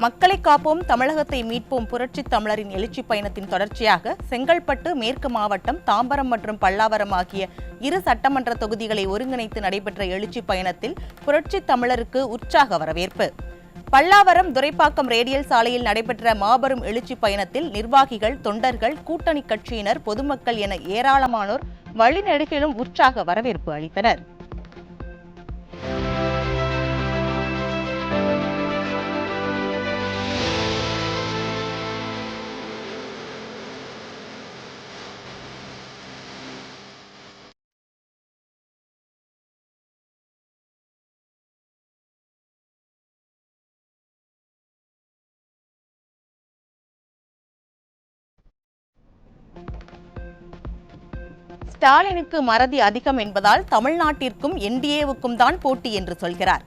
மக்களை காப்போம் தமிழகத்தை மீட்போம் புரட்சி தமிழரின் எழுச்சி பயணத்தின் தொடர்ச்சியாக செங்கல்பட்டு மேற்கு மாவட்டம் தாம்பரம் மற்றும் பல்லாவரம் ஆகிய இரு சட்டமன்ற தொகுதிகளை ஒருங்கிணைத்து நடைபெற்ற எழுச்சி பயணத்தில் புரட்சி தமிழருக்கு உற்சாக வரவேற்பு. பல்லாவரம் துரைப்பாக்கம் ரேடியல் சாலையில் நடைபெற்ற மாபெரும் எழுச்சி பயணத்தில் நிர்வாகிகள், தொண்டர்கள், கூட்டணி கட்சியினர், பொதுமக்கள் என ஏராளமானோர் வழிநெடுகிலும் உற்சாக வரவேற்பு அளித்தனர். ஸ்டாலினுக்கு மறதி அதிகம் என்பதால் தமிழ்நாட்டிற்கும் என்டிஏவுக்கும் தான் போட்டி என்று சொல்கிறார்.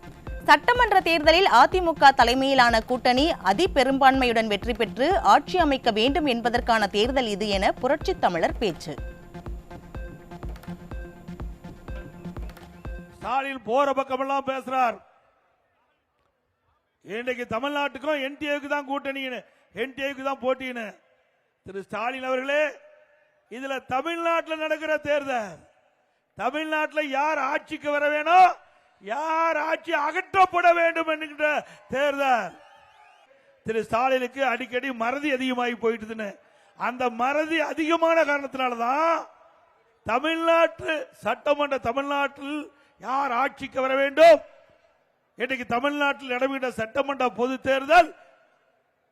சட்டமன்ற தேர்தலில் அதிமுக தலைமையிலான கூட்டணி அதிபெரும்பான்மையுடன் வெற்றி பெற்று ஆட்சி அமைக்க வேண்டும் என்பதற்கான தேர்தல் இது என புரட்சி தமிழர் பேச்சு. ஸ்டாலின் போற பக்கமெல்லாம் பேசுறார். இன்றைக்கு தமிழ்நாட்டுக்கும் என்டிஏவுக்கு தான் கூட்டணி, என்டிஏவுக்கு தான் போட்டின்னு. திரு ஸ்டாலின் அவர்களே, இதுல தமிழ்நாட்டில் நடக்கிற தேர்தல், தமிழ்நாட்டில் யார் ஆட்சிக்கு வர வேணும், யார் ஆட்சி அகற்றப்பட வேண்டும் என்கிற தேர்தல். திரு ஸ்டாலினுக்கு அடிக்கடி மறதி அதிகமாகி போயிட்டுதுன்னு, அந்த மறதி அதிகமான காரணத்தினால்தான் தமிழ்நாட்டு சட்டமன்ற தமிழ்நாட்டில் யார் ஆட்சிக்கு வர வேண்டும், இன்றைக்கு தமிழ்நாட்டில் நடைபெற்ற சட்டமன்ற பொது தேர்தல்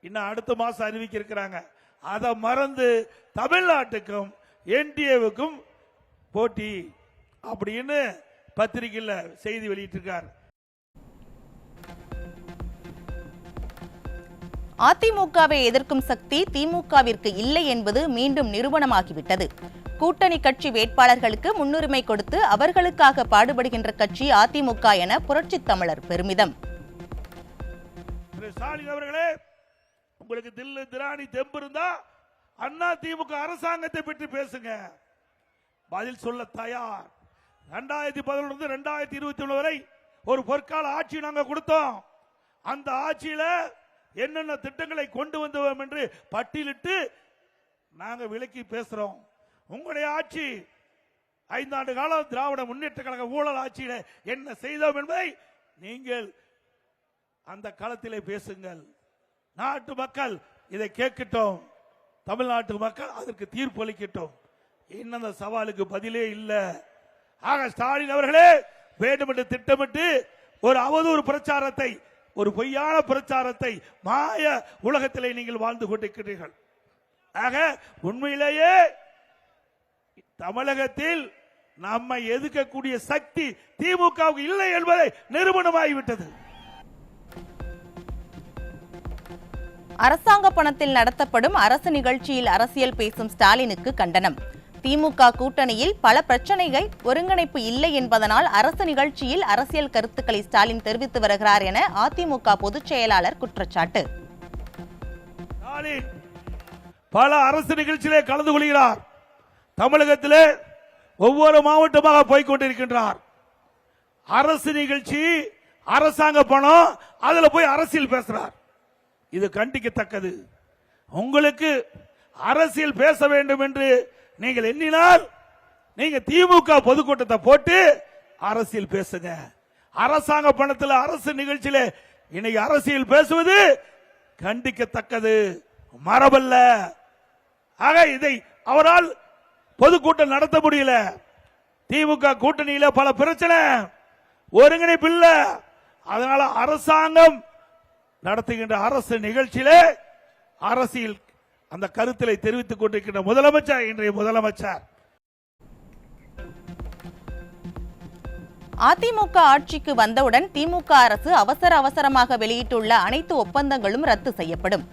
இன்னும் அடுத்த மாசம் அறிவிக்க இருக்கிறாங்க. அதை மறந்து தமிழ்நாட்டுக்கும் என்டிஏவுக்கும் போட்டி அப்படின்னு பத்திரிகையில் செய்தி வெளியிட்டிருக்கார். அதிமுகவை எதிர்க்கும் சக்தி திமுகவிற்கு இல்லை என்பது மீண்டும் நிரூபணமாகிவிட்டது. கூட்டணி கட்சி வேட்பாளர்களுக்கு முன்னுரிமை கொடுத்து அவர்களுக்காக பாடுபடுகின்ற கட்சி அதிமுக என புரட்சி தமிழர் பெருமிதம். ஸ்டாலின் அவர்களே, உங்களுக்கு தில்லு திராணி தெம்பு இருந்தா அண்ணா திமுக அரசாங்கத்தை பற்றி பேசுங்க, பதில் சொல்ல தயார். 2011 2021 வரை ஒரு பொற்கால ஆட்சி நாங்க கொடுத்தோம். அந்த ஆட்சியில என்னென்ன திட்டங்களை கொண்டு வந்தோம் என்று பட்டியலிட்டு நாங்க விலக்கி பேசுறோம். உங்களுடைய ஆட்சி 5 ஆண்டு காலம் திராவிட முன்னேற்ற கழக ஊழல் ஆட்சியில என்ன செய்தோம் என்பதை நீங்கள் அந்த களத்திலே பேசுங்கள். நாட்டு மக்கள் இதை கேட்கட்டும், தமிழ்நாட்டு மக்கள் அதற்கு தீர்ப்பு அளிக்கட்டும். இன்னும் அந்த சவாலுக்கு பதிலே இல்லை. ஆக ஸ்டாலின் அவர்களே, வேண்டுமென்று திட்டமிட்டு ஒரு அவதூறு பிரச்சாரத்தை, ஒரு பொய்யான பிரச்சாரத்தை மாய உலகத்திலே நீங்கள் வாழ்ந்து கொண்டிருக்கிறீர்கள். ஆக உண்மையிலேயே தமிழகத்தில் நம்மை எதிர்க்கக்கூடிய சக்தி திமுகவுக்கு இல்லை என்பதை நிரூபணமாகிவிட்டது. அரசாங்க பணத்தில் நடத்தப்படும் அரசு நிகழ்ச்சியில் அரசியல் பேசும் ஸ்டாலினுக்கு கண்டனம். திமுக கூட்டணியில் பல பிரச்சனைகள், ஒருங்கிணைப்பு இல்லை என்பதனால் அரசு நிகழ்ச்சியில் அரசியல் கருத்துக்களை ஸ்டாலின் தெரிவித்து வருகிறார் என அதிமுக பொதுச் செயலாளர் குற்றச்சாட்டு. ஸ்டாலின் பல அரசு நிகழ்ச்சியிலே கலந்து கொள்கிறார். தமிழகத்திலே ஒவ்வொரு மாவட்டமாக போய்கொண்டிருக்கின்றார். அரசு நிகழ்ச்சி, அரசாங்க பணம், அதுல போய் அரசியல் பேசுறார். இது கண்டிக்கத்தக்கது. உங்களுக்கு அரசியல் பேச வேண்டும் என்று நீங்கள் எண்ணினால் நீங்க திமுக பொதுக்கூட்டத்தை போட்டு அரசியல் பேசுங்க. அரசாங்க பணத்தில் அரசு நிகழ்ச்சியில இன்னைக்கு அரசியல் பேசுவது கண்டிக்கத்தக்கது, மரபல்ல. ஆக இதை அவரால் பொதுக்கூட்டம் நடத்த முடியல. திமுக கூட்டணியில பல பிரச்சனை, ஒருங்கிணைப்பு இல்ல. அதனால அரசாங்கம் நடத்துகின்ற அரசு நிகழ்ச்சியிலே அரசியல் அந்த கருத்திலை தெரிவித்துக் கொண்டிருக்கின்ற முதலமைச்சர், இன்றைய முதலமைச்சர். அதிமுக ஆட்சிக்கு வந்தவுடன் திமுக அரசு அவசரமாக வெளியிட்டுள்ள அனைத்து ஒப்பந்தங்களும் ரத்து செய்யப்படும்.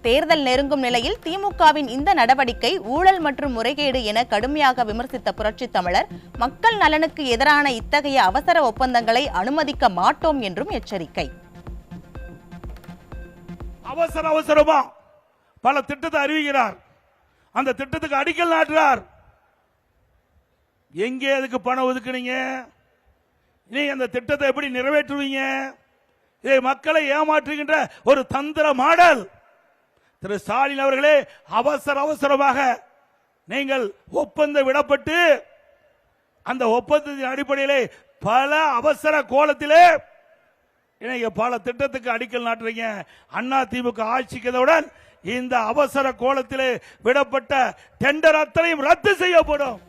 தேர்தல் நெருங்கும் நிலையில் திமுகவின் இந்த நடவடிக்கை ஊழல் மற்றும் முறைகேடு என கடுமையாக விமர்சித்த புரட்சி தமிழர், மக்கள் நலனுக்கு எதிரான இத்தகைய அவசர ஒப்பந்தங்களை அனுமதிக்க மாட்டோம் என்றும் எச்சரிக்கை. அவசரமா பல திட்டத்தை அறிவிக்கிறார், அந்த திட்டத்துக்கு அடிக்கல் நாட்டுறார். எங்கே அதுக்கு பணம் ஒதுக்குனீங்க? நீ அந்த திட்டத்தை எப்படி நிறைவேற்றுவீங்க? இதை மக்களை ஏமாற்றுகின்ற ஒரு தந்திர மாடல். திரு ஸ்டாலின் அவர்களே, அவசரமாக நீங்கள் ஒப்பந்தம் விடப்பட்டு அந்த ஒப்பந்தத்தின் அடிப்படையிலே பல அவசர கோலத்திலே பல திட்டத்துக்கு அடிக்கல் நாட்டுறீங்க. அண்ணா திமுக ஆட்சிக்கவுடன் இந்த அவசர கோலத்திலே விடப்பட்ட டெண்டர் அத்தனையும் ரத்து செய்யப்படும்.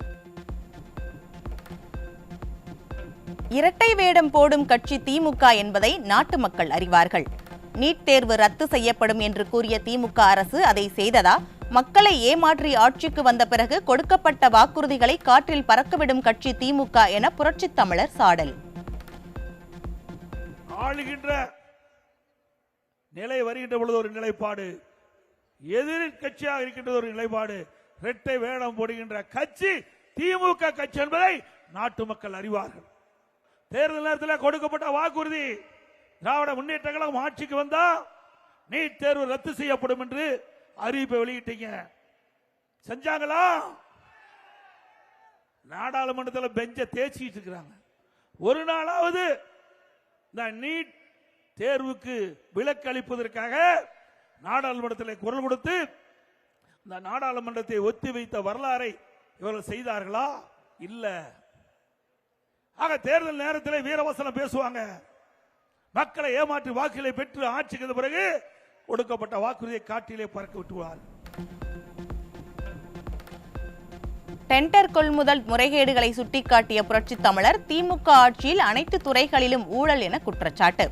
இரட்டை வேடம் போடும் கட்சி திமுக என்பதை நாட்டு மக்கள் அறிவார்கள். நீட் தேர்வு ரத்து செய்யப்படும் என்று கூறிய திமுக அரசு அதை செய்ததா? மக்களை ஏமாற்றி ஆட்சிக்கு வந்த பிறகு கொடுக்கப்பட்ட வாக்குறுதிகளை காற்றில் பறக்கவிடும் கட்சி திமுக என புரட்சித் தமிழர் சாடல். ஆளுகின்ற நிலை வருகின்ற பொழுது ஒரு நிலைப்பாடு, எதிர்கட்சியாக இருக்கின்ற ஒரு நிலைப்பாடு, இரட்டை வேடம் போடுகின்ற கட்சி திமுக கட்சி என்பதை நாட்டு மக்கள் அறிவார்கள். தேர்தல் நேரத்தில் கொடுக்கப்பட்ட வாக்குறுதி, திராவிட முன்னேற்ற கழகம் ஆட்சிக்கு வந்தா நீட் தேர்வு ரத்து செய்யப்படும் என்று அறிவிப்பை வெளியிட்டீங்க. செஞ்சாங்களா? நாடாளுமன்றத்தில் பெஞ்ச தேய்ச்சிட்டு இருக்கிறாங்க. ஒரு நாளாவது இந்த நீட் தேர்வுக்கு விலக்கு அளிப்பதற்காக நாடாளுமன்றத்தில் குரல் கொடுத்து இந்த நாடாளுமன்றத்தை ஒத்தி வைத்த வரலாறை இவர்கள் செய்தார்களா? இல்ல. ஆக தேர்தல் நேரத்தில் வீரவசனம் பேசுவாங்க, மக்களை ஏமாற்றி வாக்குகளை பெற்று ஆட்சிக்கு பிறகு கொடுக்கப்பட்ட வாக்குறுதியை காட்டிலே பறக்க விட்டுவார். டெண்டர் கொள்முதல் முறைகேடுகளை சுட்டிக்காட்டிய புரட்சித் தமிழர் திமுக ஆட்சியில் அனைத்து துறைகளிலும் ஊழல் என குற்றச்சாட்டு.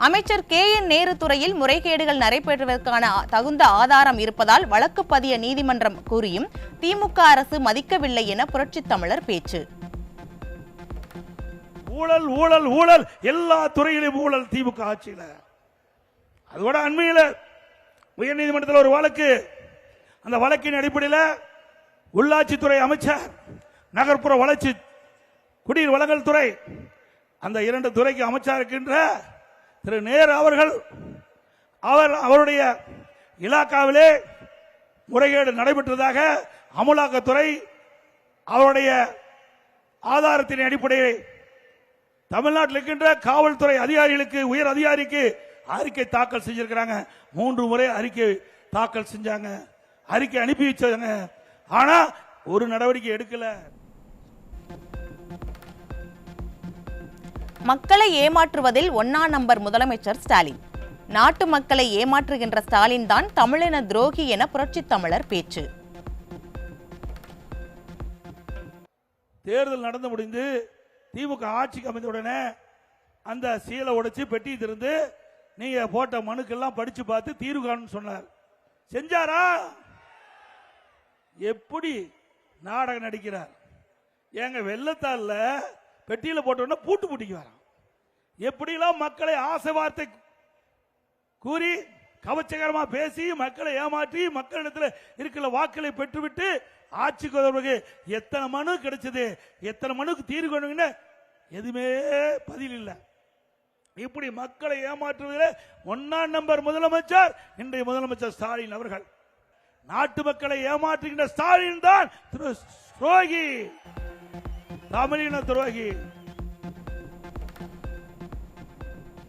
அமைச்சர் KN நேரு துறையில் முறைகேடுகள் நடைபெறுவதற்கான தகுந்த ஆதாரம் இருப்பதால் வழக்கு பதிய நீதிமன்றம் கூறியும் திமுக அரசு மதிக்கவில்லை என புரட்சித் தமிழர் பேச்சு. ஊழல் ஊழல் ஊழல், எல்லா துறையிலும் ஊழல் திமுக ஆட்சியில். அதோட அண்மையில் உயர்நீதிமன்றத்தில் ஒரு வழக்கு, அந்த வழக்கின் அடிப்படையில் உள்ளாட்சித்துறை அமைச்சர், நகர்ப்புற வளர்ச்சி, குடிநீர் வழங்கல் துறை, அந்த இரண்டு துறைக்கு அமைச்சர் இருக்கின்ற திரு நேரு அவர்கள் அவருடைய இலாக்காவிலே முறைகேடு நடைபெற்றதாக அமலாக்கத்துறை அவருடைய ஆதாரத்தின் அடிப்படையில் தமிழ்நாட்டில் இருக்கின்ற காவல்துறை அதிகாரிகளுக்கு, உயர் அதிகாரிக்கு அறிக்கை தாக்கல் செஞ்சிருக்கிறாங்க. 3 முறை அறிக்கை தாக்கல் செஞ்சாங்க, அறிக்கை அனுப்பி வச்சாங்க. ஆனா ஒரு நடவடிக்கை எடுக்கல. மக்களை ஏமாற்றுவதில் 1ஆம் நம்பர் முதலமைச்சர் ஸ்டாலின். நாட்டு மக்களை ஏமாற்றுகின்ற ஸ்டாலின் தான் தமிழின துரோகி என புரட்சித் தமிழர் பேச்சு. தேர்தல் நடந்து முடிந்து திமுக ஆட்சிக்கு அமைந்தவுடனே அந்த சீலை உடைச்சு பெட்டி திறந்து நீங்க போட்ட மனுக்கெல்லாம் படிச்சு பார்த்து தீர்வு காணும் சொன்னார். செஞ்சாரா? எப்படி நாடகம் நடிக்கிறார்? ஏங்க வெள்ளத்தால பெட்டியில போட்ட பூட்டு பூட்டிக்கு வரான். எப்படிலாம் மக்களை ஆசை வார்த்தை கூறி கவச்சகரமா பேசி மக்களை ஏமாற்றி மக்களிடத்தில் இருக்கிற வாக்களை பெற்றுவிட்டு ஆட்சிக்கு வருவதற்கு எத்தனை மனு கிடைச்சது, எத்தனை மனுக்கு தீர்வு காணுங்க, எதுவுமே பதில் இல்லை. இப்படி மக்களை ஏமாற்றுவதில் 1ஆம் நம்பர் முதலமைச்சர் இன்றைய முதலமைச்சர் ஸ்டாலின் அவர்கள். நாட்டு மக்களை ஏமாற்றுகின்ற ஸ்டாலின் தான் துரோகி, தமிழின துரோகி.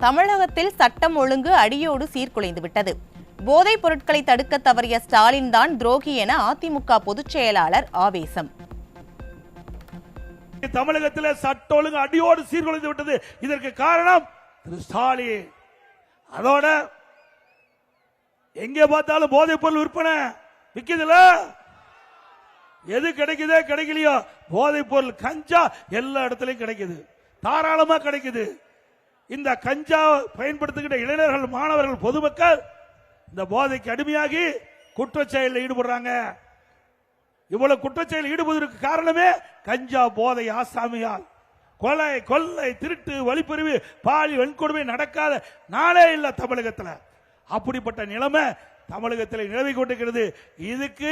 தமிழகத்தில் சட்டம் ஒழுங்கு அடியோடு சீர்குலைந்து விட்டது. போதைப் பொருட்களை தடுக்க தவறிய ஸ்டாலின் தான் துரோகி என அதிமுக பொதுச் செயலாளர் ஆவேசம். தமிழகத்தில் சட்ட ஒழுங்கு அடியோடு சீர்குலைந்து விட்டது. இதற்கு காரணம் திரு ஸ்டாலின். அதோட எங்கே பார்த்தாலும் போதைப் பொருள் விற்பனை விற்குதுல, எது கிடைக்குதோ கிடைக்கலையோ போதைப் பொருள் கஞ்சா எல்லா இடத்திலையும் கிடைக்குது, தாராளமா கிடைக்குது. இந்த கஞ்சா பயன்படுத்துகின்ற இளைஞர்கள், மாணவர்கள், பொதுமக்கள் இந்த போதைக்கு அடிமையாகி குற்றச்செயலில் ஈடுபடுறாங்க. இவ்வளவு குற்றச்செயலில் ஈடுபடுவதற்கு காரணமே கஞ்சா போதை ஆசாமியால். கொலை, கொள்ளை, திருட்டு, வழிப்பறிவு, பாலியல் வன்கொடுமை நடக்காத நாளே இல்லை தமிழகத்தில். அப்படிப்பட்ட நிலைமை தமிழகத்தில் நிலவி கொண்டிருக்கிறது. இதுக்கு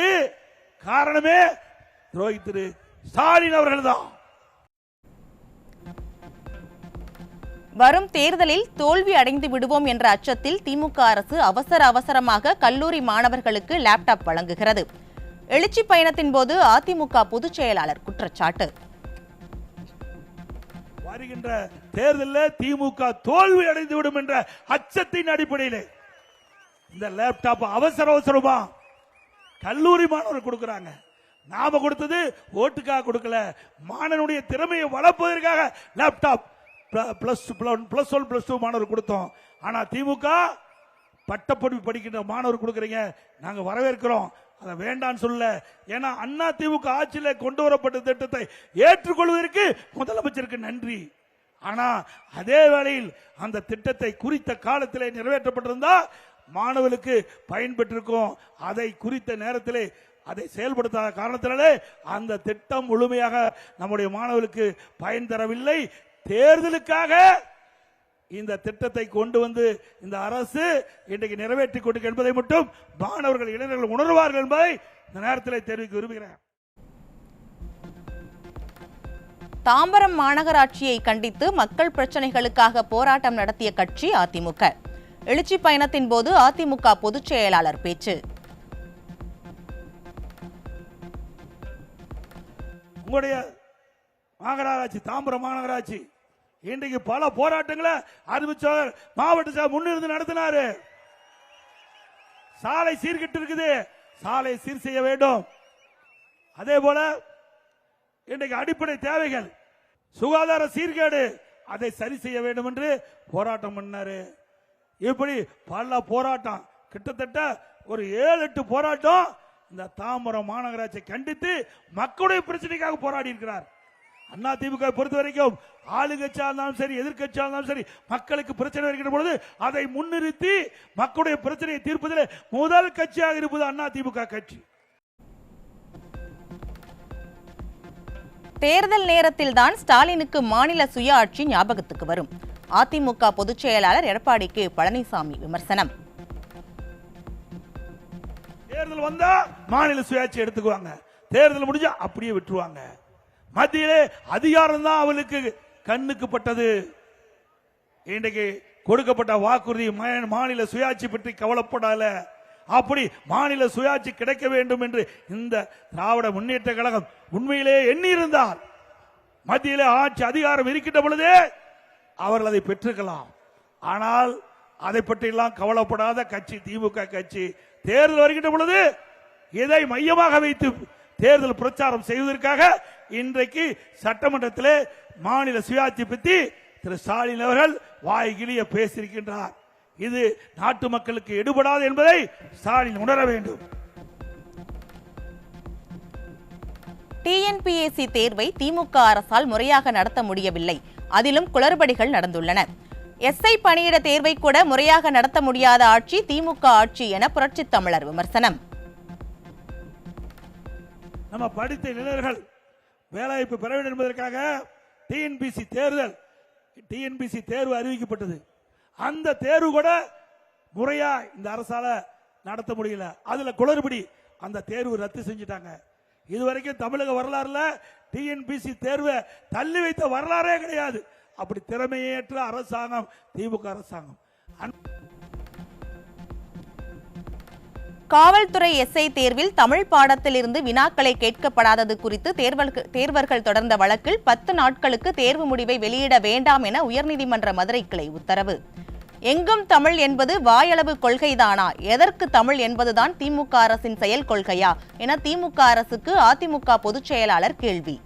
காரணமே துரோகி திரு ஸ்டாலின் அவர்கள் தான். வரும் தேர்தலில் தோல்வி அடைந்து விடுவோம் என்ற அச்சத்தில் திமுக அரசு அவசரமாக கல்லூரி மாணவர்களுக்கு லேப்டாப் வழங்குகிறது. எழுச்சி பயணத்தின் போது அதிமுக பொதுச் செயலாளர் குற்றச்சாட்டு. வருகின்ற தேர்தலில் திமுக தோல்வி அடைந்து விடும் என்ற அச்சத்தின் அடிப்படையில் இந்த லேப்டாப் அவசரமா கல்லூரி மாணவர் கொடுக்கிறாங்க. நாம கொடுத்தது ஓட்டுக்காக கொடுக்கல, மாணவனுடைய திறமையை வளர்ப்பதற்காக லேப்டாப் +1 +2 மாணவர் கொடுத்தோம். ஆனா திமுக பட்டப்படிப்பு படிக்கின்ற மாணவர் கொடுக்கறீங்க, நாங்க வரவேற்கிறோம், அதை வேண்டான்னு சொல்ல. ஏன்னா அண்ணா திமுக ஆட்சியில் கொண்டு வரப்பட்ட திட்டத்தை ஏற்றுக்கொள்வதற்கு முதலமைச்சருக்கு நன்றி. ஆனா அதே வேளையில் அந்த திட்டத்தை குறித்த காலத்திலே நிறைவேற்றப்பட்டிருந்தா மாணவர்களுக்கு பயன்பெற்றிருக்கும். அதை குறித்த நேரத்திலே அதை செயல்படுத்தாத காரணத்தினாலே அந்த திட்டம் முழுமையாக நம்முடைய மாணவர்களுக்கு பயன் தரவில்லை. தேர்தலுக்காக இந்த திட்டத்தை கொண்டு வந்து இந்த அரசு இன்றைக்கு நிறைவேற்றிக் கொண்டு என்பதை மட்டும் மாணவர்கள் இளைஞர்கள் உணர்வார்கள் என்பதை இந்த நேரத்தில் தெரிவிக்க விரும்புகிறேன். தாம்பரம் மாநகராட்சியை கண்டித்து மக்கள் பிரச்சனைகளுக்காக போராட்டம் நடத்திய கட்சி அதிமுக. எழுச்சி பயணத்தின் போது அதிமுக பொதுச் செயலாளர் பேச்சு. உங்களுடைய மாநகராட்சி தாம்பரம் மாநகராட்சி இன்றைக்கு பல போராட்டங்களை அறிவிச்சவர் மாவட்ட முன்னிருந்து நடத்தினாரு. சாலை சீர்கிட்டு இருக்குது, சாலை சீர் செய்ய வேண்டும். அதே போல இன்றைக்கு அடிப்படை தேவைகள் சுகாதார சீர்கேடு அதை சரி செய்ய வேண்டும் என்று போராட்டம் பண்ணாரு. இப்படி பல போராட்டம், கிட்டத்தட்ட ஒரு 7-8 போராட்டம் இந்த தாம்பரம் மாநகராட்சியை கண்டித்து மக்களுடைய பிரச்சனைக்காக போராடி இருக்கிறார். அண்ணா திமுக பொறுத்த வரைக்கும் ஆளுங்கட்சியா இருந்தாலும் சரி எதிர்கட்சியா இருந்தாலும் சரி மக்களுக்கு பிரச்சனை வருகின்ற பொழுது அதை முன்னிறுத்தி மக்களுடைய பிரச்சனையை தீர்ப்பதில் முதல் கட்சியாக இருப்பது அண்ணா திமுக கட்சி. தேர்தல் நேரத்தில் தான் ஸ்டாலினுக்கு மாநில சுயாட்சி ஞாபகத்துக்கு வரும். அதிமுக பொதுச் செயலாளர் எடப்பாடி கே பழனிசாமி விமர்சனம். தேர்தல் வந்தா மாநில சுயாட்சி எடுத்துக்குவாங்க, தேர்தல் முடிஞ்சா அப்படியே விட்டுருவாங்க. மத்தியிலே அதிகாரம் தான் அவளுக்கு கண்ணுக்கு பட்டது. இன்றைக்கு கொடுக்கப்பட்ட வாக்குறுதி மாநில சுயாட்சி பற்றி கவலைப்படாத, அப்படி மாநில சுயாட்சி கிடைக்க வேண்டும் என்று இந்த திராவிட முன்னேற்ற கழகம் உண்மையிலே எண்ணி இருந்தால் மத்தியிலே ஆட்சி அதிகாரம் இருக்கின்ற பொழுதே அவர்கள் அதை பெற்றுக்கலாம். ஆனால் அதை பற்றியெல்லாம் கவலைப்படாத கட்சி திமுக கட்சி. தேர்தல் வருகின்ற பொழுது இதை மையமாக வைத்து தேர்தல் பிரச்சாரம் செய்வதற்காக இன்றைக்கு சட்டமன்றத்திலே மாநில சுயாட்சி பற்றி திரு ஸ்டாலின் அவர்கள் வாய்கிழிய பேசியிருக்கின்றார். இது நாட்டு மக்களுக்கு எடுபடாது என்பதை ஸ்டாலின் உணர வேண்டும். டிஎன்பிஎஸ்சி தேர்வை திமுக அரசால் முறையாக நடத்த முடியவில்லை, அதிலும் குளறுபடிகள் நடந்துள்ளன. எஸ்ஐ பணியிட தேர்வை கூட முறையாக நடத்த முடியாத ஆட்சி திமுக ஆட்சி என புரட்சி தமிழர் விமர்சனம். நம்ம படித்த இளைஞர்கள் வேலைவாய்ப்பு பெற வேண்டும் என்பதற்காக டிஎன்பிஎஸ்சி தேர்வு அறிவிக்கப்பட்டது. அந்த தேர்வு கூட முறையா இந்த அரசால நடத்த முடியல, அதுல குளறுபடி, அந்த தேர்வு ரத்து செஞ்சிட்டாங்க. இதுவரைக்கும் தமிழக வரலாறுல டிஎன்பிஎஸ்சி தேர்வை தள்ளி வைத்த வரலாறே கிடையாது. அப்படி திறமையேற்ற அரசாங்கம் திமுக அரசாங்கம். காவல்துறை எஸ்ஐ தேர்வில் தமிழ் பாடத்தில் இருந்து வினாக்களை கேட்கப்படாதது குறித்து தேர்வர்கள் தொடர்ந்த வழக்கில் 10 நாட்களுக்கு தேர்வு முடிவை வெளியிட வேண்டாம் என உயர்நீதிமன்ற மதுரை கிளை உத்தரவு. எங்கும் தமிழ் என்பது வாயளவு கொள்கைதானா, எதற்கு தமிழ் என்பதுதான் திமுக அரசின் செயல் கொள்கையா என திமுக அரசுக்கு அதிமுக பொதுச் செயலாளர் கேள்வி.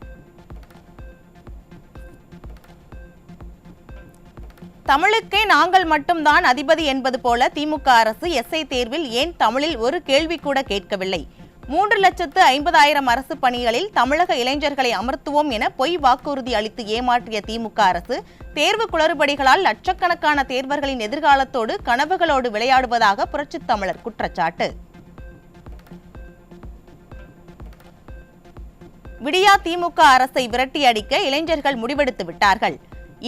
தமிழுக்கே நாங்கள் மட்டும்தான் அதிபதி என்பது போல திமுக அரசு எஸ்ஐ தேர்வில் ஏன் தமிழில் ஒரு கேள்வி கூட கேட்கவில்லை? 3,50,000 அரசு பணிகளில் தமிழக இளைஞர்களை அமர்த்துவோம் என பொய் வாக்குறுதி அளித்து ஏமாற்றிய திமுக அரசு தேர்வு குளறுபடிகளால் லட்சக்கணக்கான தேர்வர்களின் எதிர்காலத்தோடு கனவுகளோடு விளையாடுவதாக புரட்சி தமிழர் குற்றச்சாட்டு. விடியா திமுக அரசை விரட்டி அடிக்க இளைஞர்கள் முடிவெடுத்து விட்டார்கள்.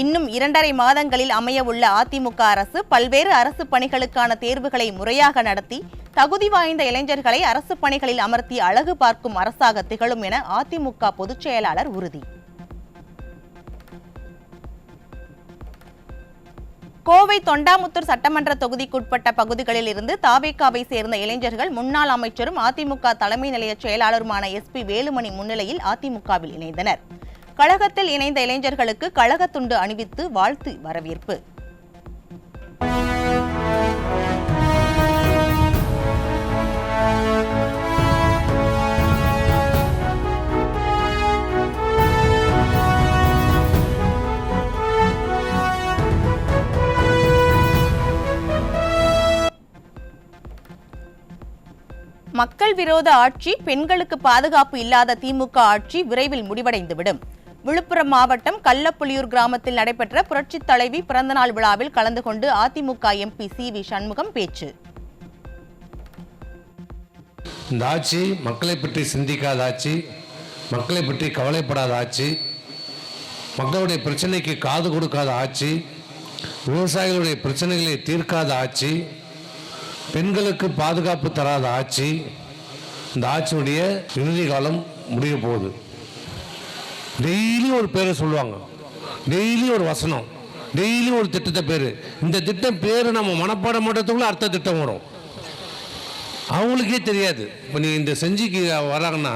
இன்னும் 2.5 மாதங்களில் அமைய உள்ள அதிமுக அரசு பல்வேறு அரசு பணிகளுக்கான தேர்வுகளை முறையாக நடத்தி தகுதி வாய்ந்த இளைஞர்களை அரசு பணிகளில் அமர்த்தி அழகு பார்க்கும் அரசாக திகழும் என அதிமுக பொதுச் செயலாளர் உறுதி. கோவை தொண்டாமுத்தூர் சட்டமன்ற தொகுதிக்குட்பட்ட பகுதிகளில் இருந்து தாவேகாவை சேர்ந்த இளைஞர்கள் முன்னாள் அமைச்சரும் அதிமுக தலைமை நிலைய செயலாளருமான SP வேலுமணி முன்னிலையில் அதிமுகவில் இணைந்தனர். கழகத்தில் இணைந்த இளைஞர்களுக்கு கழகத்துண்டு அணிவித்து வாழ்த்து வரவேற்பு. மக்கள் விரோத ஆட்சி, பெண்களுக்கு பாதுகாப்பு இல்லாத திமுக ஆட்சி விரைவில் முடிவடைந்துவிடும். விழுப்புரம் மாவட்டம் கள்ளப்புலியூர் கிராமத்தில் நடைபெற்ற புரட்சித் தலைவி பிறந்தநாள் விழாவில் கலந்து கொண்டு அதிமுக எம்பி சி.வி. சண்முகம் பேச்சு. இந்த ஆட்சி மக்களை பற்றி சிந்திக்காத ஆட்சி, மக்களை பற்றி கவலைப்படாத ஆட்சி, மக்களுடைய பிரச்சனைக்கு காது கொடுக்காத ஆட்சி, விவசாயிகளுடைய பிரச்சனைகளை தீர்க்காத ஆட்சி, பெண்களுக்கு பாதுகாப்பு தராத ஆட்சி. இந்த ஆட்சியுடைய இறுதி காலம் முடிய போகுது. டெய்லி ஒரு பேரை சொல்லுவாங்க, டெய்லி ஒரு வசனம், டெய்லி ஒரு திட்டத்தை பேர். இந்த திட்டம் பேர் நம்ம மனப்பாடம் பண்ணுறதுக்குள்ள அடுத்த திட்டம் வரும், அவங்களுக்கே தெரியாது. இப்போ நீங்கள் இந்த செஞ்சிக்கு வராங்கன்னா,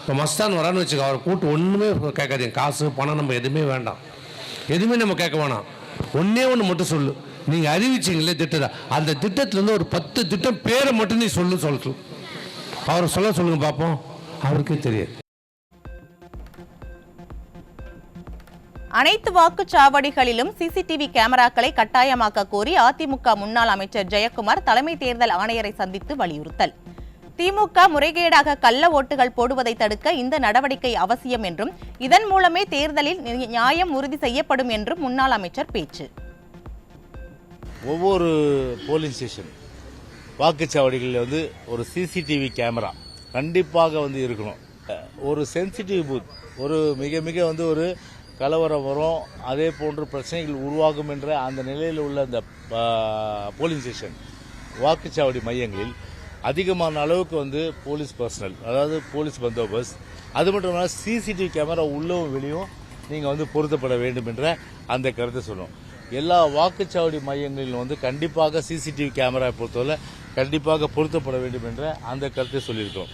இப்போ மஸ்தான் வரான்னு வச்சுக்க, அவரை கூட்டு ஒன்றுமே கேட்காதீங்க. காசு பணம் நம்ம எதுவுமே வேண்டாம், எதுவுமே நம்ம கேட்க வேணாம். ஒன்றே ஒன்று மட்டும் சொல்லு, நீங்கள் அறிவிச்சிங்களே திட்டத்தை, அந்த திட்டத்திலேருந்து ஒரு 10 திட்டம் பேரை மட்டும் நீ சொல்லு. அவர் சொல்லுங்க பார்ப்போம், அவருக்கே தெரியாது. அனைத்து வாக்குச்சாவடிகளிலும் சிசிடிவி கேமராக்களை கட்டாயமாக்க கோரி அதிமுக முன்னாள் அமைச்சர் ஜெயக்குமார் தலைமை தேர்தல் ஆணையரை சந்தித்து வலியுறுத்தல். திமுக முறைகேடாக கள்ள ஓட்டுகள் போடுவதை தடுக்க இந்த நடவடிக்கை அவசியம் என்றும், இதன் மூலமே தேர்தலில் நியாயம் உறுதி செய்யப்படும் என்றும் முன்னாள் அமைச்சர் பேச்சு. ஒவ்வொரு போலிங் ஸ்டேஷன் வாக்குச்சாவடிகளில் ஒரு சிசிடிவி கேமரா கண்டிப்பாக இருக்கணும். ஒரு சென்சிட்டிவ் பூத், ஒரு மிக மிக ஒரு கலவரம் வரும், அதே போன்று பிரச்சனைகள் உருவாகும் என்ற அந்த நிலையில் உள்ள அந்த போலிங் ஸ்டேஷன் வாக்குச்சாவடி மையங்களில் அதிகமான அளவுக்கு போலீஸ் பர்சனல், அதாவது போலீஸ் பந்தோபஸ்த், அது மட்டும் இல்லாமல் சிசிடிவி கேமரா உள்ளவும் வெளியும் நீங்கள் பொருத்தப்பட வேண்டும் என்ற அந்த கருத்தை சொன்னோம். எல்லா வாக்குச்சாவடி மையங்களிலும் கண்டிப்பாக சிசிடிவி கேமரா பொறுத்தவரை கண்டிப்பாக பொருத்தப்பட வேண்டும் என்ற அந்த கருத்தை சொல்லியிருக்கோம்.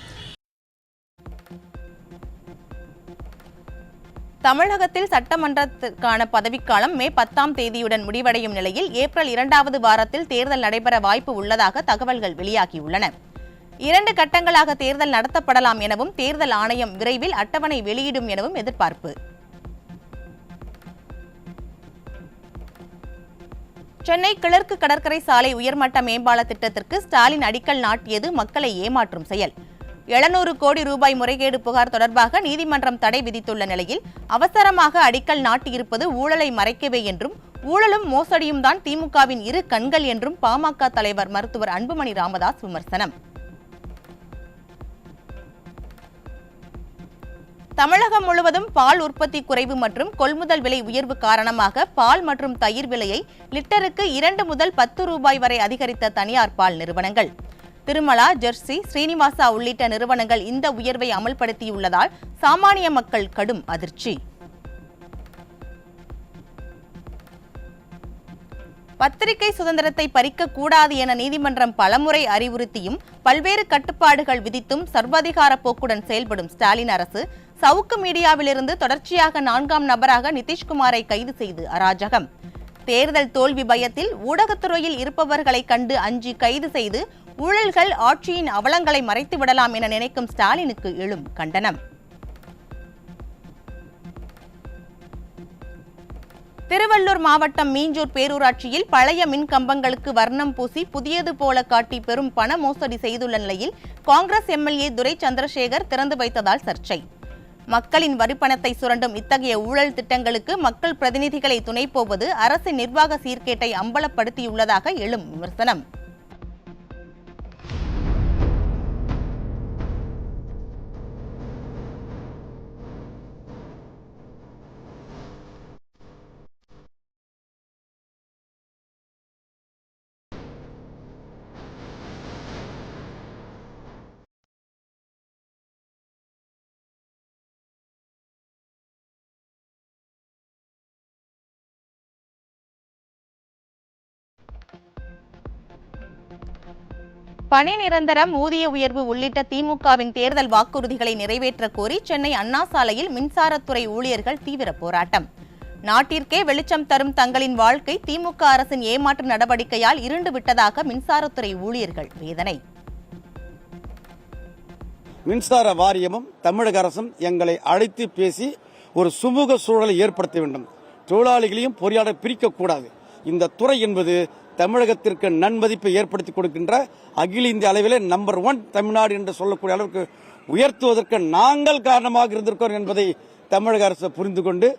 தமிழகத்தில் சட்டமன்றத்திற்கான பதவிக்காலம் மே 10ஆம் தேதியுடன் முடிவடையும் நிலையில் ஏப்ரல் 2வது வாரத்தில் தேர்தல் நடைபெற வாய்ப்பு உள்ளதாக தகவல்கள் வெளியாகியுள்ளன. 2 கட்டங்களாக தேர்தல் நடத்தப்படலாம் எனவும் தேர்தல் ஆணையம் விரைவில் அட்டவணை வெளியிடும் எனவும் எதிர்பார்ப்பு. சென்னை கிழக்கு கடற்கரை சாலை உயர்மட்ட மேம்பால திட்டத்திற்கு ஸ்டாலின் அடிக்கல் நாட்டியது மக்களை ஏமாற்றும் செயல். 700 கோடி ரூபாய் முறைகேடு புகார் தொடர்பாக நீதிமன்றம் தடை விதித்துள்ள நிலையில் அவசரமாக அடிக்கல் நாட்டியிருப்பது ஊழலை மறைக்கவே என்றும், ஊழலும் மோசடியும் தான் திமுகவின் இரு கண்கள் என்றும் பாமக தலைவர் மருத்துவர் அன்புமணி ராமதாஸ் விமர்சனம். தமிழகம் முழுவதும் பால் உற்பத்தி குறைவு மற்றும் கொள்முதல் விலை உயர்வு காரணமாக பால் மற்றும் தயிர் விலையை லிட்டருக்கு 2 முதல் 10 ரூபாய் வரை அதிகரித்த தனியார் பால் நிறுவனங்கள். திருமலா, ஜெர்சி, ஸ்ரீனிவாசா உள்ளிட்ட நிறுவனங்கள் இந்த உயர்வை அமல்படுத்தியுள்ளதால் சாமானிய மக்கள் கடும் அதிர்ச்சி. பத்திரிகை சுதந்திரத்தை பறிக்க கூடாது என நீதிமன்றம் பலமுறை அறிவுறுத்தியும் பல்வேறு கட்டுப்பாடுகள் விதித்தும் சர்வாதிகார போக்குடன் செயல்படும் ஸ்டாலின் அரசு சவுக்கு மீடியாவிலிருந்து தொடர்ச்சியாக 4ஆம் நபராக நிதிஷ்குமாரை கைது செய்து அராஜகம். தேர்தல் தோல்வி பயத்தில் ஊடகத்துறையில் இருப்பவர்களை கண்டு அஞ்சி கைது செய்து ஊழல்கள், ஆட்சியின் அவலங்களை மறைத்துவிடலாம் என நினைக்கும் ஸ்டாலினுக்கு எழும் கண்டனம். திருவள்ளூர் மாவட்டம் மீஞ்சூர் பேரூராட்சியில் பழைய மின் கம்பங்களுக்கு வர்ணம் பூசி புதியது போல காட்டி பெரும் பண மோசடி செய்துள்ள நிலையில் காங்கிரஸ் எம்எல்ஏ துரை சந்திரசேகர் திறந்து வைத்ததால் சர்ச்சை. மக்களின் வரிப்பணத்தை சுரண்டும் இத்தகைய ஊழல் திட்டங்களுக்கு மக்கள் பிரதிநிதிகளை துணை போவது அரசின் நிர்வாக சீர்கேட்டை அம்பலப்படுத்தியுள்ளதாக எழும் விமர்சனம். பணி நிரந்தரம், ஊதிய உயர்வு உள்ளிட்ட திமுகவின் தேர்தல் வாக்குறுதிகளை நிறைவேற்ற கோரி சென்னை அண்ணா சாலையில் மின்சாரத்துறை ஊழியர்கள் தீவிர போராட்டம். நாட்டிற்கே வெளிச்சம் தரும் தங்களின் வாழ்க்கை திமுக அரசின் ஏமாற்று நடவடிக்கையால் இருண்டு விட்டதாக மின்சாரத்துறை ஊழியர்கள் வேதனை. மின்சார வாரியமும் தமிழக அரசும் எங்களை அழைத்து பேசி ஒரு சுமூக சூழலை ஏற்படுத்த வேண்டும். தொழிலாளிகளையும் பொறியாளர் பிரிக்கக்கூடாது. இந்த துறை என்பது தமிழகத்திற்கு நன்மதிப்பை ஏற்படுத்தி கொடுக்கின்ற அகில இந்திய அளவிலே நம்பர் 1 தமிழ்நாடு என்று சொல்லக்கூடிய அளவுக்கு உயர்த்துவதற்கு நாங்கள் காரணமாக இருந்திருக்கிறோம் என்பதை தமிழக அரசு புரிந்து கொண்டு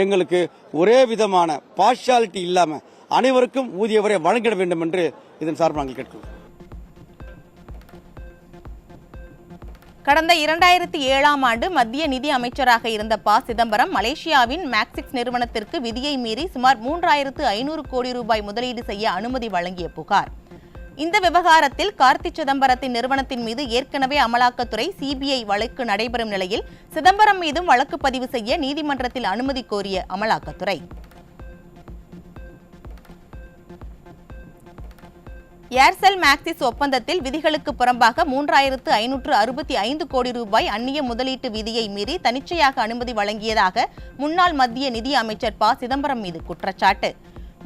எங்களுக்கு ஒரே விதமான பார்ஷியாலிட்டி இல்லாம அனைவருக்கும் ஊதிய உயர்வை வழங்கிட வேண்டும் என்று இதன் சார்பாக நாங்கள் கேட்கிறோம். கடந்த 2007ஆம் ஆண்டு மத்திய நிதி அமைச்சராக இருந்த ப. சிதம்பரம் மலேசியாவின் மேக்சிக்ஸ் நிறுவனத்திற்கு விதியை மீறி சுமார் 3500 கோடி ரூபாய் முதலீடு செய்ய அனுமதி வழங்கிய புகார். இந்த விவகாரத்தில் கார்த்தி சிதம்பரத்தின் நிறுவனத்தின் மீது ஏற்கனவே அமலாக்கத்துறை சிபிஐ வழக்கு நடைபெறும் நிலையில் சிதம்பரம் மீதும் வழக்கு பதிவு செய்ய நீதிமன்றத்தில் அனுமதி கோரிய அமலாக்கத்துறை. ஏர்செல் மேக்சிஸ் ஒப்பந்தத்தில் விதிகளுக்கு புறம்பாக 3565 கோடி ரூபாய் அந்நிய முதலீட்டு விதியை மீறி தனிச்சையாக அனுமதி வழங்கியதாக முன்னாள் மத்திய நிதி அமைச்சர் ப. சிதம்பரம் மீது குற்றச்சாட்டு.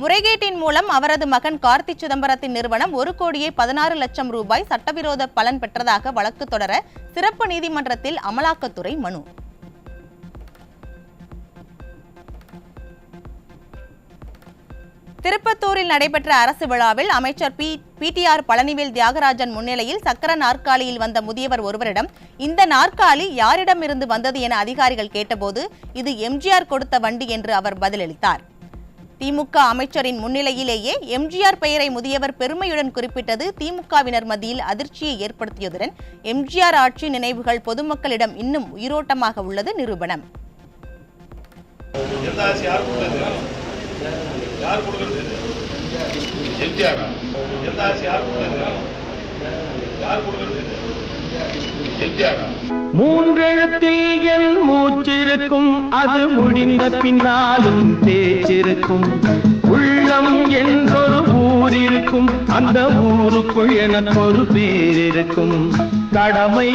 முறைகேட்டின் மூலம் அவரது மகன் கார்த்தி சிதம்பரத்தின் நிறுவனம் 1,16 லட்சம் ரூபாய் சட்டவிரோத பலன் பெற்றதாக வழக்கு தொடர சிறப்பு நீதிமன்றத்தில் அமலாக்கத்துறை மனு. திருப்பத்தூரில் நடைபெற்ற அரசு விழாவில் அமைச்சர் பிடிஆர் பழனிவேல் தியாகராஜன் முன்னிலையில் சக்கர நாற்காலியில் வந்த முதியவர் ஒருவரிடம் இந்த நாற்காலி யாரிடமிருந்து வந்தது என அதிகாரிகள் கேட்டபோது இது எம்ஜிஆர் கொடுத்த வண்டி என்று அவர் பதிலளித்தார். திமுக அமைச்சரின் முன்னிலையிலேயே எம்ஜிஆர் பெயரை முதியவர் பெருமையுடன் குறிப்பிட்டது திமுகவினர் மத்தியில் அதிர்ச்சியை ஏற்படுத்தியதுடன் எம்ஜிஆர் ஆட்சி நினைவுகள் பொதுமக்களிடம் இன்னும் உயிரோட்டமாக உள்ளது நிரூபணம். மூன்றெழுத்தில் என் மூச்சிருக்கும், அது முடிந்த பின்னாலும் பேச்சிருக்கும். உள்ளம் என்றொரு ஊர் இருக்கும், அந்த ஊருக்குள் எனக்கு ஒரு பேர் இருக்கும். கடமை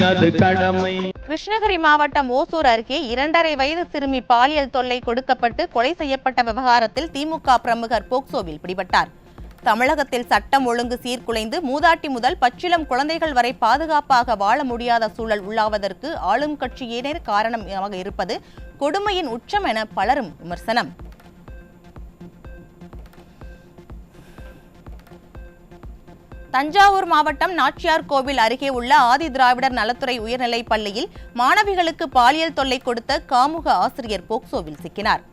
அது கடமை. கிருஷ்ணகிரி மாவட்டம் ஓசூர் அருகே 2.5 வயது சிறுமி பாலியல் தொல்லை கொடுக்கப்பட்டு கொலை செய்யப்பட்ட விவகாரத்தில் திமுக பிரமுகர் போக்சோவில் பிடிபட்டார். தமிழகத்தில் சட்டம் ஒழுங்கு சீர்குலைந்து மூதாட்டி முதல் பச்சிளம் குழந்தைகள் வரை பாதுகாப்பாக வாழ முடியாத சூழல் உள்ளாவதற்கு ஆளும் கட்சியினரே காரணமாக இருப்பது கொடுமையின் உச்சம் என பலரும் விமர்சனம். தஞ்சாவூர் மாவட்டம் நாச்சியார் கோவில் அருகே உள்ள ஆதி திராவிடர் நலத்துறை உயர்நிலைப் பள்ளியில் மாணவிகளுக்கு பாலியல் தொல்லை கொடுத்த காமுக ஆசிரியர் போக்சோவில் சிக்கினார்.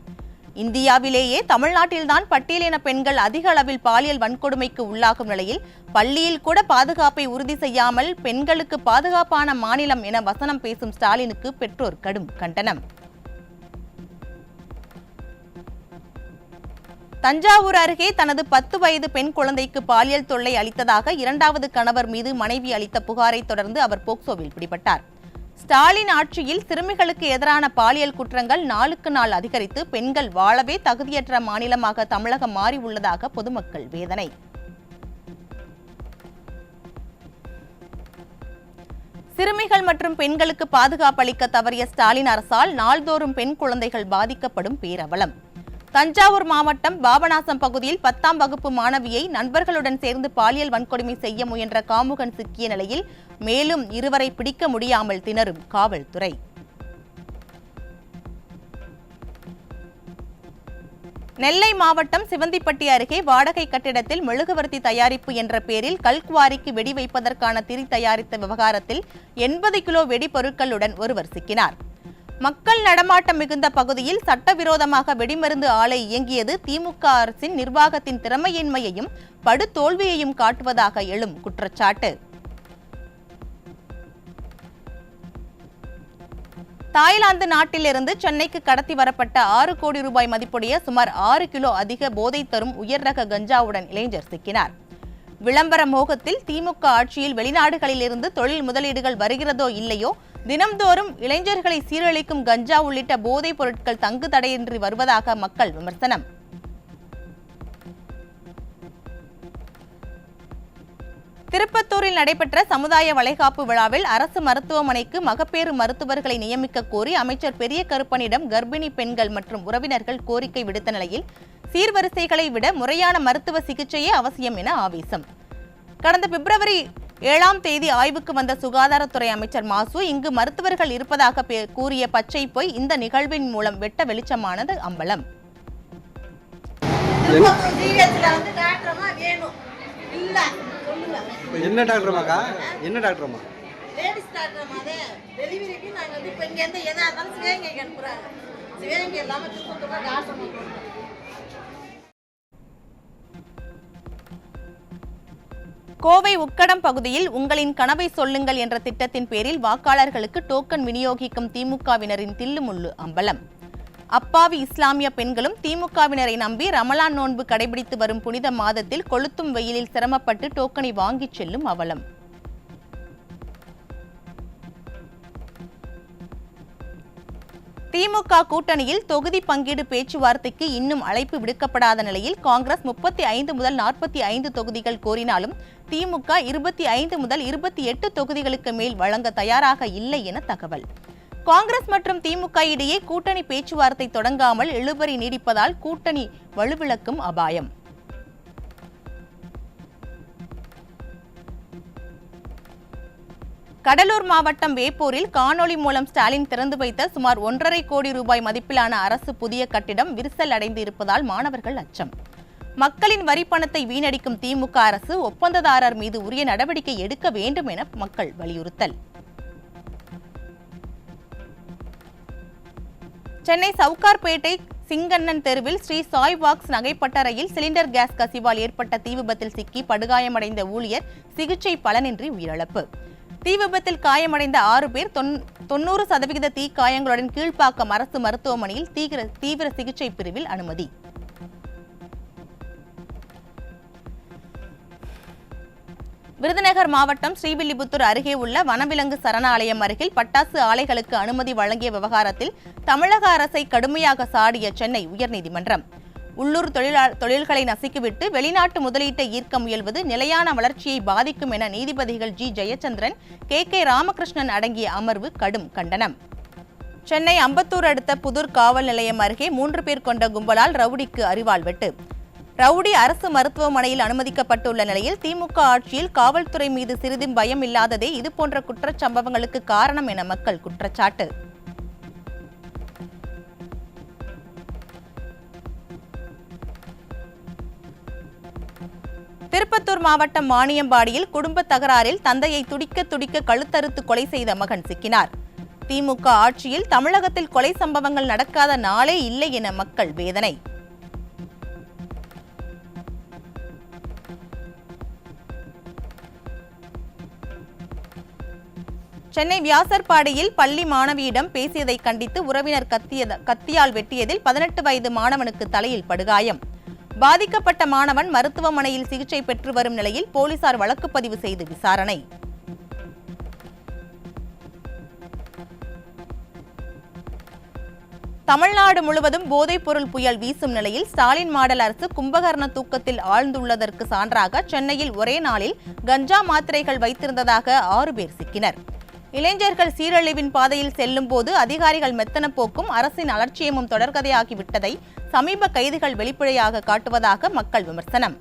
இந்தியாவிலேயே தமிழ்நாட்டில்தான் பட்டியலின பெண்கள் அதிக அளவில் பாலியல் வன்கொடுமைக்கு உள்ளாகும் நிலையில் பள்ளியில் கூட பாதுகாப்பை உறுதி செய்யாமல் பெண்களுக்கு பாதுகாப்பான மாநிலம் என வசனம் பேசும் ஸ்டாலினுக்கு பெற்றோர் கடும் கண்டனம். தஞ்சாவூர் அருகே தனது 10 வயது பெண் குழந்தைக்கு பாலியல் தொல்லை அளித்ததாக 2வது கணவர் மீது மனைவி அளித்த புகாரை தொடர்ந்து அவர் போக்சோவில் பிடிபட்டார். ஸ்டாலின் ஆட்சியில் சிறுமிகளுக்கு எதிரான பாலியல் குற்றங்கள் நாளுக்கு நாள் அதிகரித்து பெண்கள் வாழவே தகுதியற்ற மாநிலமாக தமிழகம் மாறி உள்ளதாக பொதுமக்கள் வேதனை. சிறுமிகள் மற்றும் பெண்களுக்கு பாதுகாப்பு அளிக்க தவறிய ஸ்டாலின் அரசால் நாள்தோறும் பெண் குழந்தைகள் பாதிக்கப்படும் பேரவலம். தஞ்சாவூர் மாவட்டம் பாபநாசம் பகுதியில் 10ஆம் வகுப்பு மாணவியை நண்பர்களுடன் சேர்ந்து பாலியல் வன்கொடுமை செய்ய முயன்ற காமுகன் சிக்கிய நிலையில் மேலும் 2 பிடிக்க முடியாமல் திணறும் காவல்துறை. நெல்லை மாவட்டம் சிவந்திப்பட்டி அருகே வாடகை கட்டிடத்தில் மெழுகுவர்த்தி தயாரிப்பு என்ற பெயரில் கல்குவாரிக்கு வெடி வைப்பதற்கான திரி தயாரித்த விவகாரத்தில் 80 கிலோ வெடிபொருட்களுடன் ஒருவர் சிக்கினார். மக்கள் நடமாட்டம் மிகுந்த பகுதியில் சட்டவிரோதமாக வெடிமருந்து ஆலை இயங்கியது திமுக அரசின் நிர்வாகத்தின் திறமையின்மையையும் படுதோல்வியையும் காட்டுவதாக எழும் குற்றச்சாட்டு. தாய்லாந்து நாட்டிலிருந்து சென்னைக்கு கடத்தி வரப்பட்ட 6 கோடி ரூபாய் மதிப்புடைய சுமார் 6 கிலோ அதிக போதை தரும் உயர் ரக கஞ்சாவுடன் இளைஞர் சிக்கினார். விளம்பர மோகத்தில் திமுக ஆட்சியில் வெளிநாடுகளிலிருந்து தொழில் முதலீடுகள் வருகிறதோ இல்லையோ தினம்தோறும் இளைஞர்களை சீரழிக்கும் கஞ்சா உள்ளிட்ட போதைப் பொருட்கள் தங்கு தடையின்றி வருவதாக மக்கள் விமர்சனம். திருப்பத்தூரில் நடைபெற்ற சமுதாய வளைகாப்பு விழாவில் அரசு மருத்துவமனைக்கு மகப்பேறு மருத்துவர்களை நியமிக்க கோரி அமைச்சர் பெரிய கருப்பனிடம் கர்ப்பிணி பெண்கள் மற்றும் உறவினர்கள் கோரிக்கை விடுத்த நிலையில் சீர்வரிசைகளை விட முறையான மருத்துவ சிகிச்சையே அவசியம் என ஆவேசம். கடந்த பிப்ரவரி 7ஆம் தேதி ஆய்வுக்கு வந்த சுகாதாரத்துறை அமைச்சர் மாசு இங்கு மருத்துவர்கள் இருப்பதாக கூறிய பச்சை பொய் இந்த நிகழ்வின் மூலம் வெட்ட வெளிச்சமானது அம்பலம். என்ன டாக்டர்மாக்கா? என்ன டாக்டர்மா? லேடிஸ் டாக்டர்மா. அது டெலிவரிக்கு நாங்கள் வந்து இப்போ இங்கேருந்து எதாக இருந்தாலும் சிவகங்கைக்கு அனுப்புகிறாங்க. சிவகங்கை இல்லாமல் திருப்பத்தூர் டாக்டர். கோவை உக்கடம் பகுதியில் உங்களின் கனவை சொல்லுங்கள் என்ற திட்டத்தின் பேரில் வாக்காளர்களுக்கு டோக்கன் விநியோகிக்கும் திமுகவினரின் தில்லுமுள்ளு அம்பலம். அப்பாவி இஸ்லாமிய பெண்களும் திமுகவினரை நம்பி ரமலான் நோன்பு கடைபிடித்து வரும் புனித மாதத்தில் கொளுத்தும் வெயிலில் சிரமப்பட்டு டோக்கனை வாங்கிச் செல்லும் அவலம். திமுக கூட்டணியில் தொகுதி பங்கீடு பேச்சுவார்த்தைக்கு இன்னும் அழைப்பு விடுக்கப்படாத நிலையில் காங்கிரஸ் 35 முதல் 45 தொகுதிகள் கோரினாலும் திமுக 25 முதல் 28 தொகுதிகளுக்கு மேல் வழங்க தயாராக இல்லை என தகவல். காங்கிரஸ் மற்றும் திமுக இடையே கூட்டணி பேச்சுவார்த்தை தொடங்காமல் இழுபறி நீடிப்பதால் கூட்டணி வலுவிழக்கும் அபாயம். கடலூர் மாவட்டம் வேப்பூரில் காணொலி மூலம் ஸ்டாலின் திறந்து வைத்த சுமார் 1.5 கோடி ரூபாய் மதிப்பிலான அரசு புதிய கட்டிடம் விரிசல் அடைந்து இருப்பதால் மாணவர்கள் அச்சம். மக்களின் வரி பணத்தை வீணடிக்கும் திமுக அரசு ஒப்பந்ததாரர் மீது உரிய நடவடிக்கை எடுக்க வேண்டும் என மக்கள் வலியுறுத்தல். சென்னை சவுகார்பேட்டை சிங்கண்ணன் தெருவில் ஸ்ரீ சாய் வாக்ஸ் நகைப்பட்டறையில் சிலிண்டர் கேஸ் கசிவால் ஏற்பட்ட தீ விபத்தில் சிக்கி படுகாயமடைந்த ஊழியர் சிகிச்சை பலனின்றி உயிரிழப்பு. தீ விபத்தில் காயமடைந்த 6 பேர் 90% தீ காயங்களுடன் கீழ்ப்பாக்கம் அரசு மருத்துவமனையில் தீவிர சிகிச்சை பிரிவில் அனுமதி. விருதுநகர் மாவட்டம் ஸ்ரீவில்லிபுத்தூர் அருகே உள்ள வனவிலங்கு சரணாலயம் அருகில் பட்டாசு ஆலைகளுக்கு அனுமதி வழங்கிய விவகாரத்தில் தமிழக அரசை கடுமையாக சாடிய சென்னை உயர்நீதிமன்றம். உள்ளூர் தொழில்களை நசுக்கிவிட்டு வெளிநாட்டு முதலீட்டை ஈர்க்க முயல்வது நிலையான வளர்ச்சியை பாதிக்கும் என நீதிபதிகள் ஜி ஜெயச்சந்திரன், கே ராமகிருஷ்ணன் அடங்கிய அமர்வு கடும் கண்டனம். சென்னை அம்பத்தூர் அடுத்த புதூர் காவல் நிலையம் அருகே 3 பேர் கொண்ட கும்பலால் ரவுடிக்கு அரிவாள் வெட்டு. ரவுடி அரசு மருத்துவமனையில் அனுமதிக்கப்பட்டுள்ள நிலையில் திமுக ஆட்சியில் காவல்துறை மீது சிறிதும் பயம் இல்லாததே இதுபோன்ற குற்றச்சம்பவங்களுக்கு காரணம் என மக்கள் குற்றச்சாட்டு. திருப்பத்தூர் மாவட்டம் வாணியம்பாடியில் குடும்ப தகராறில் தந்தையை துடிக்க கழுத்தறுத்து கொலை செய்த மகன் சிக்கினார். திமுக ஆட்சியில் தமிழகத்தில் கொலை சம்பவங்கள் நடக்காத நாளே இல்லை என மக்கள் வேதனை. சென்னை வியாசர்பாடியில் பள்ளி மாணவியிடம் பேசியதை கண்டித்து உறவினர் கத்தியால் வெட்டியதில் 18 வயது மாணவனுக்கு தலையில் படுகாயம். பாதிக்கப்பட்ட மாணவன் மருத்துவமனையில் சிகிச்சை பெற்று வரும் நிலையில் போலீசார் வழக்கு பதிவு செய்து விசாரணை. தமிழ்நாடு முழுவதும் போதைப்பொருள் புயல் வீசும் நிலையில் ஸ்டாலின் மாடல் அரசு கும்பகர்ண தூக்கத்தில் ஆழ்ந்துள்ளதற்கு சான்றாக சென்னையில் ஒரே நாளில் கஞ்சா மாத்திரைகள் வைத்திருந்ததாக 6 பேர் சிக்கினர். இளைஞர்கள் சீரழிவின் பாதையில் செல்லும் போது அதிகாரிகள் மெத்தன போக்கும் அரசின் அலட்சியமும் தொடர்கதையாகிவிட்டதை சமீப கைதுகள் வெளிப்படையாக காட்டுவதாக மக்கள் விமர்சனம்.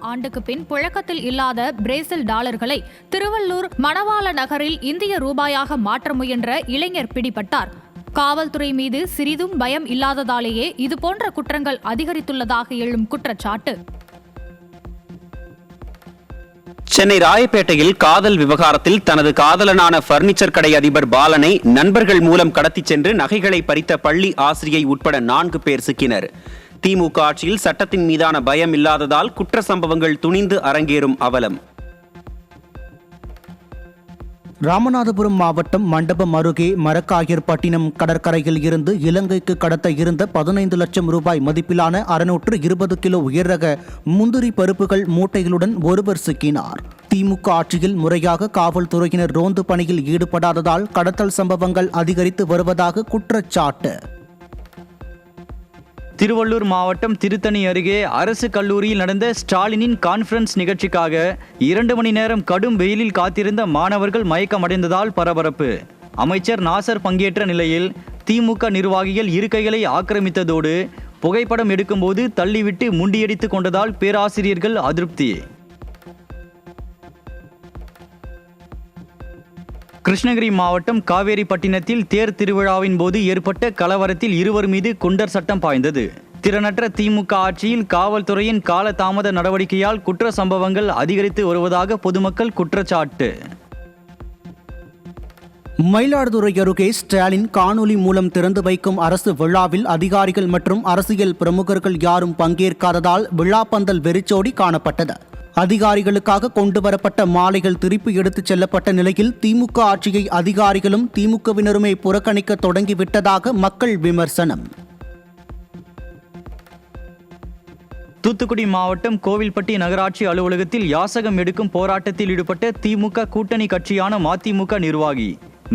ஆண்டுக்கு பின் புழக்கத்தில் இல்லாத பிரேசில் டாலர்களை திருவள்ளூர் மணவாள நகரில் இந்திய ரூபாயாக மாற்ற முயன்ற இளைஞர் பிடிபட்டார். காவல்துறை மீது சிறிதும் பயம் இல்லாததாலேயே இதுபோன்ற குற்றங்கள் அதிகரித்துள்ளதாக எழும் குற்றச்சாட்டு. சென்னை ராயப்பேட்டையில் காதல் விவகாரத்தில் தனது காதலனான பர்னிச்சர் கடை அதிபர் பாலனை நண்பர்கள் மூலம் கடத்திச் சென்று நகைகளை பறித்த பள்ளி ஆசிரியை உட்பட 4 பேர் சிக்கினர். திமுக ஆட்சியில் சட்டத்தின் மீதான பயம் இல்லாததால் குற்ற சம்பவங்கள் துணிந்து அரங்கேறும் அவலம். ராமநாதபுரம் மாவட்டம் மண்டபம் அருகே மரக்காயர்பட்டினம் கடற்கரையில் இருந்து இலங்கைக்கு கடத்த இருந்த 15 லட்சம் ரூபாய் மதிப்பிலான 620 கிலோ உயர்ரக முந்திரி பருப்புகள் மூட்டைகளுடன் ஒருவர் சிக்கினார். திமுக ஆட்சியில் முறையாக காவல்துறையினர் ரோந்து பணியில் ஈடுபடாததால் கடத்தல் சம்பவங்கள் அதிகரித்து வருவதாக குற்றச்சாட்டு. திருவள்ளூர் மாவட்டம் திருத்தணி அருகே அரசு கல்லூரியில் நடந்த ஸ்டாலினின் கான்ஃபரன்ஸ் நிகழ்ச்சிக்காக 2 மணி நேரம் கடும் வெயிலில் காத்திருந்த மாணவர்கள் மயக்கமடைந்ததால் பரபரப்பு. அமைச்சர் நாசர் பங்கேற்ற நிலையில் திமுக நிர்வாகிகள் இருக்கைகளை ஆக்கிரமித்ததோடு புகைப்படம் எடுக்கும்போது தள்ளிவிட்டு முண்டியடித்துக் கொண்டதால் பேராசிரியர்கள் அதிருப்தி. கிருஷ்ணகிரி மாவட்டம் காவேரிப்பட்டினத்தில் தேர் திருவிழாவின் போது ஏற்பட்ட கலவரத்தில் 2 மீது குண்டர் சட்டம் பாய்ந்தது. திறனற்ற திமுக ஆட்சியில் காவல்துறையின் கால தாமத நடவடிக்கையால் குற்ற சம்பவங்கள் அதிகரித்து வருவதாக பொதுமக்கள் குற்றச்சாட்டு. மயிலாடுதுறை அருகே ஸ்டாலின் காணொலி மூலம் திறந்து வைக்கும் அரசு விழாவில் அதிகாரிகள் மற்றும் அரசியல் பிரமுகர்கள் யாரும் பங்கேற்காததால் விழாப்பந்தல் வெறிச்சோடி காணப்பட்டது. அதிகாரிகளுக்காக கொண்டுவரப்பட்ட மாலைகள் திருப்பி எடுத்துச் செல்லப்பட்ட நிலையில் திமுக ஆட்சியை அதிகாரிகளும் திமுகவினருமே புறக்கணிக்க தொடங்கிவிட்டதாக மக்கள் விமர்சனம். தூத்துக்குடி மாவட்டம் கோவில்பட்டி நகராட்சி அலுவலகத்தில் யாசகம் எடுக்கும் போராட்டத்தில் ஈடுபட்ட திமுக கூட்டணி கட்சியான மதிமுக நிர்வாகி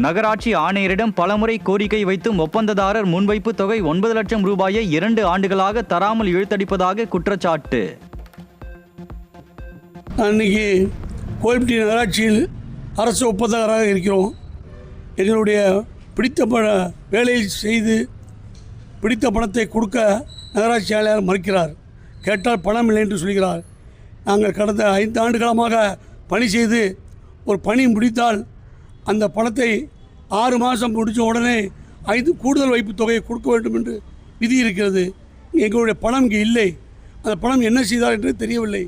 நகராட்சி ஆணையரிடம் பலமுறை கோரிக்கை வைத்தும் ஒப்பந்ததாரர் முன்வைப்பு தொகை 9 லட்சம் ரூபாயை 2 ஆண்டுகளாக தராமல் இழுத்தடிப்பதாக குற்றச்சாட்டு. அன்றைக்கி கோவில்பட்டி நகராட்சியில் அரசு ஒப்பந்தக்காரராக இருக்கிறோம். எங்களுடைய பிடித்த வேலையை செய்து பிடித்த பணத்தை கொடுக்க நகராட்சி ஆணையர் மறுக்கிறார். கேட்டால் பணம் இல்லை என்று சொல்கிறார். நாங்கள் கடந்த 5 ஆண்டு காலமாக பணி செய்து ஒரு பணி முடித்தால் அந்த பணத்தை 6 மாதம் முடித்த உடனே 5 கூடுதல் வைப்பு தொகையை கொடுக்க வேண்டும் என்று விதி இருக்கிறது. எங்களுடைய பணம் இங்கே இல்லை. அந்த பணம் என்ன செய்தார் என்று தெரியவில்லை.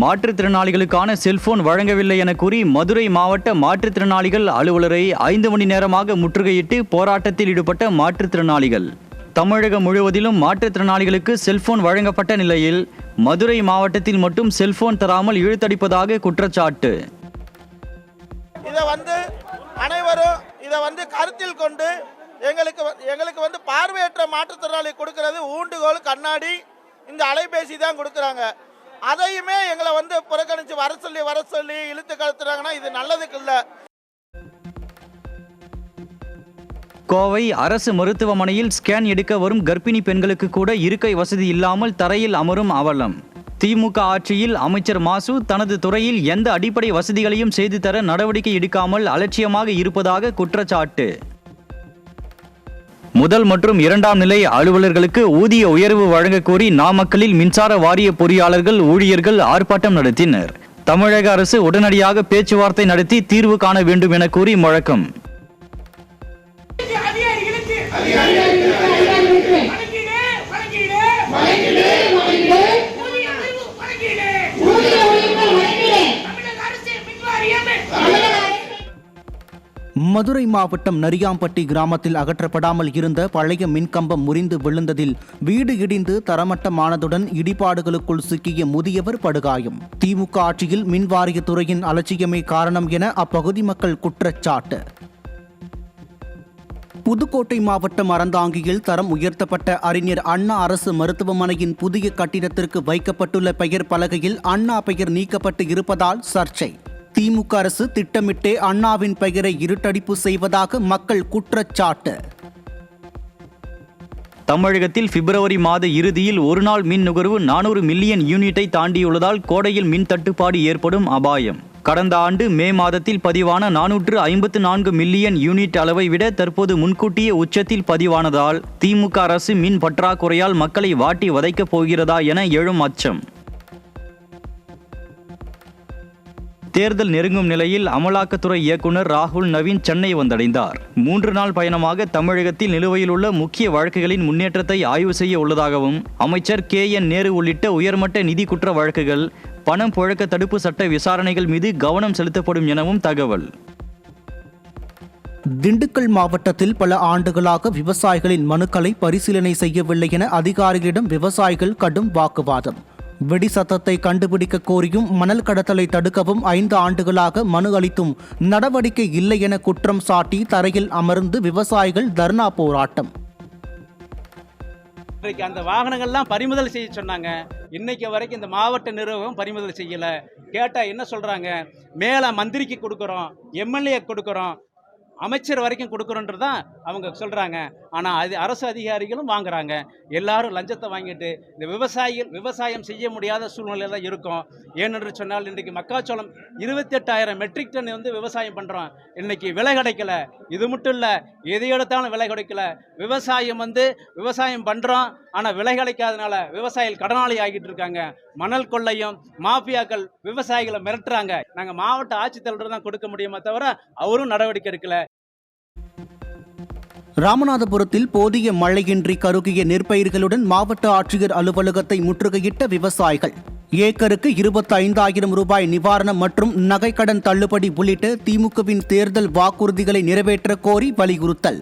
மாற்றுத்திறனாளிகளுக்கான செல்போன் வழங்கவில்லை என கூறி மதுரை மாவட்ட மாற்றுத்திறனாளிகள் அலுவலரை 5 மணி நேரமாக முற்றுகையிட்டு போராட்டத்தில் ஈடுபட்ட மாற்றுத்திறனாளிகள். தமிழகம் முழுவதிலும் மாற்றுத்திறனாளிகளுக்கு செல்போன் வழங்கப்பட்ட நிலையில் மதுரை மாவட்டத்தில் மட்டும் செல்போன் தராமல் இழுத்தடிப்பதாக குற்றச்சாட்டு. அனைவரும் இதை கருத்தில் கொண்டு எங்களுக்கு பார்வையற்ற மாற்றுத்திறனாளி கொடுக்கிறது ஊண்டுகோல், கண்ணாடி, இந்த அலைபேசி தான் கொடுக்குறாங்க. அதையுமே எங்களை புறக்கணிச்சு வர சொல்லி இழுத்து கழுத்துறாங்கன்னா இது நல்லதுக்கு இல்லை. கோவை அரசு மருத்துவமனையில் ஸ்கேன் எடுக்க வரும் கர்ப்பிணி பெண்களுக்கு கூட இருக்கை வசதி இல்லாமல் தரையில் அமரும் அவலம். திமுக ஆட்சியில் அமைச்சர் மாசு தனது துறையில் எந்த அடிப்படை வசதிகளையும் செய்து தர நடவடிக்கை எடுக்காமல் அலட்சியமாக இருப்பதாக குற்றச்சாட்டு. முதல் மற்றும் 2ஆம் நிலை அலுவலர்களுக்கு ஊதிய உயர்வு வழங்கக் கோரி நாமக்கல்லில் மின்சார வாரிய பொறியாளர்கள் ஊழியர்கள் ஆர்ப்பாட்டம் நடத்தினர். தமிழக அரசு உடனடியாக பேச்சுவார்த்தை நடத்தி தீர்வு காண வேண்டும் என கூறி முழக்கம். மதுரை மாவட்டம் நரியாம்பட்டி கிராமத்தில் அகற்றப்படாமல் இருந்த பழைய மின்கம்பம் முறிந்து விழுந்ததில் வீடு இடிந்து தரமட்டமானதுடன் இடிபாடுகளுக்குள் சிக்கிய முதியவர் படுகாயம். திமுக ஆட்சியில் மின்வாரியத்துறையின் அலட்சியமே காரணம் என அப்பகுதி மக்கள் குற்றச்சாட்டு. புதுக்கோட்டை மாவட்டம் அறந்தாங்கியில் தரம் உயர்த்தப்பட்ட அறிஞர் அண்ணா அரசு மருத்துவமனையின் புதிய கட்டிடத்திற்கு வைக்கப்பட்டுள்ள பெயர் பலகையில் அண்ணா பெயர் நீக்கப்பட்டு இருப்பதால் சர்ச்சை. திமுக அரசு திட்டமிட்டே அண்ணாவின் பெயரை இருட்டடிப்பு செய்வதாக மக்கள் குற்றச்சாட்டு. தமிழகத்தில் பிப்ரவரி மாத இறுதியில் ஒருநாள் மின் நுகர்வு 400 மில்லியன் யூனிட்டை தாண்டியுள்ளதால் கோடையில் மின் தட்டுப்பாடு ஏற்படும் அபாயம். கடந்த ஆண்டு மே மாதத்தில் பதிவான 454 மில்லியன் யூனிட் அளவை விட தற்போது முன்கூட்டிய உச்சத்தில் பதிவானதால் திமுக அரசு மின் பற்றாக்குறையால் மக்களை வாட்டி வதைக்கப் போகிறதா என எழும் அச்சம். தேர்தல் நெருங்கும் நிலையில் அமலாக்கத்துறை இயக்குனர் ராகுல் நவீன் சென்னை வந்தடைந்தார். 3 நாள் பயணமாக தமிழகத்தில் நிலுவையில் உள்ள முக்கிய வழக்குகளின் முன்னேற்றத்தை ஆய்வு செய்ய உள்ளதாகவும் அமைச்சர் KN நேரு உள்ளிட்ட உயர்மட்ட நிதி குற்ற வழக்குகள், பணம் புழக்க தடுப்பு சட்ட விசாரணைகள் மீது கவனம் செலுத்தப்படும் எனவும் தகவல். திண்டுக்கல் மாவட்டத்தில் பல ஆண்டுகளாக விவசாயிகளின் மனுக்களை பரிசீலனை செய்யவில்லை என அதிகாரிகளிடம் விவசாயிகள் கடும் வாக்குவாதம். வெடி சத்தத்தை கண்டுபிடிக்க கோரியும் மணல் கடத்தலை தடுக்கவும் 5 ஆண்டுகளாக மனு அளித்தும் நடவடிக்கை இல்லை என குற்றம் சாட்டி தரையில் அமர்ந்து விவசாயிகள் தர்ணா போராட்டம். அந்த வாகனங்கள்லாம் பறிமுதல் செய்ய சொன்னாங்க. இன்னைக்கு வரைக்கும் இந்த மாவட்ட நிர்வாகம் பறிமுதல் செய்யல. கேட்டா என்ன சொல்றாங்க, மேல மந்திரிக்கு கொடுக்கறோம், MLA கொடுக்கறோம், அமைச்சர் வரைக்கும் கொடுக்குறோன்றது தான் அவங்க சொல்கிறாங்க. ஆனால் அது அரசு அதிகாரிகளும் வாங்குறாங்க. எல்லாரும் லஞ்சத்தை வாங்கிட்டு இந்த விவசாயம் செய்ய முடியாத சூழ்நிலையில் தான் இருக்கும். ஏனென்று சொன்னால் இன்றைக்கு மக்காச்சோளம் 28,000 மெட்ரிக் டன் வந்து விவசாயம் பண்ணுறோம். இன்றைக்கி விலை கிடைக்கல. இது மட்டும் இல்லை, எதை எடுத்தாலும் விலை கிடைக்கல. விவசாயம் பண்ணுறோம், ஆனால் விலை கிடைக்காதனால விவசாயிகள் கடனாளி ஆகிட்டு இருக்காங்க. மணல் கொள்ளையும் மாஃபியாக்கள் விவசாயிகளை மிரட்டுறாங்க. நாங்கள் மாவட்ட ஆட்சித்தலைவர் தான் கொடுக்க முடியுமே தவிர அவரும் நடவடிக்கை எடுக்கல. ராமநாதபுரத்தில் போதிய மழையின்றி கருகிய நெற்பயிர்களுடன் மாவட்ட ஆட்சியர் அலுவலகத்தை முற்றுகையிட்ட விவசாயிகள். ஏக்கருக்கு 25,000 ரூபாய் நிவாரணம் மற்றும் நகைக்கடன் தள்ளுபடி உள்ளிட்ட திமுகவின் தேர்தல் வாக்குறுதிகளை நிறைவேற்ற கோரி வலியுறுத்தல்.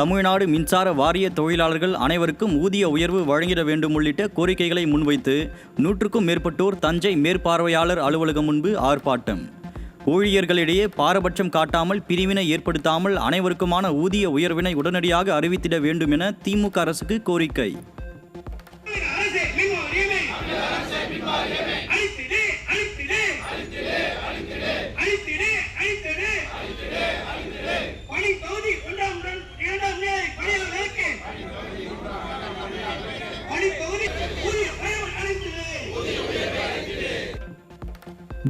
தமிழ்நாடு மின்சார வாரிய தொழிலாளர்கள் அனைவருக்கும் ஊதிய உயர்வு வழங்கிட வேண்டும் உள்ளிட்ட கோரிக்கைகளை முன்வைத்து 100க்கும் மேற்பட்டோர் தஞ்சை மேற்பார்வையாளர் அலுவலகம் முன்பு ஆர்ப்பாட்டம். ஊழியர்களிடையே பாரபட்சம் காட்டாமல் பிரிவினை ஏற்படுத்தாமல் அனைவருக்குமான ஊதிய உயர்வினை உடனடியாக அறிவித்திட வேண்டும் என திமுக அரசுக்கு கோரிக்கை.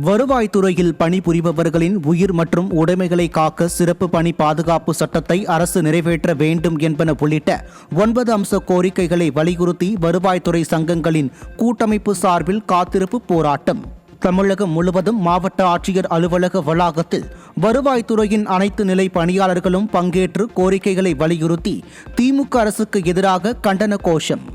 வருவாய்த்துறையில் பணிபுரிபவர்களின் உயிர் மற்றும் உடைமைகளை காக்க சிறப்பு பணி பாதுகாப்பு சட்டத்தை அரசு நிறைவேற்ற வேண்டும் என்பன உள்ளிட்ட 9 அம்ச கோரிக்கைகளை வலியுறுத்தி வருவாய்த்துறை சங்கங்களின் கூட்டமைப்பு சார்பில் காத்திருப்பு போராட்டம். தமிழகம் முழுவதும் மாவட்ட ஆட்சியர் அலுவலக வளாகத்தில் வருவாய்த்துறையின் அனைத்து நிலை பணியாளர்களும் பங்கேற்று கோரிக்கைகளை வலியுறுத்தி திமுக அரசுக்கு எதிராக கண்டன கோஷம்.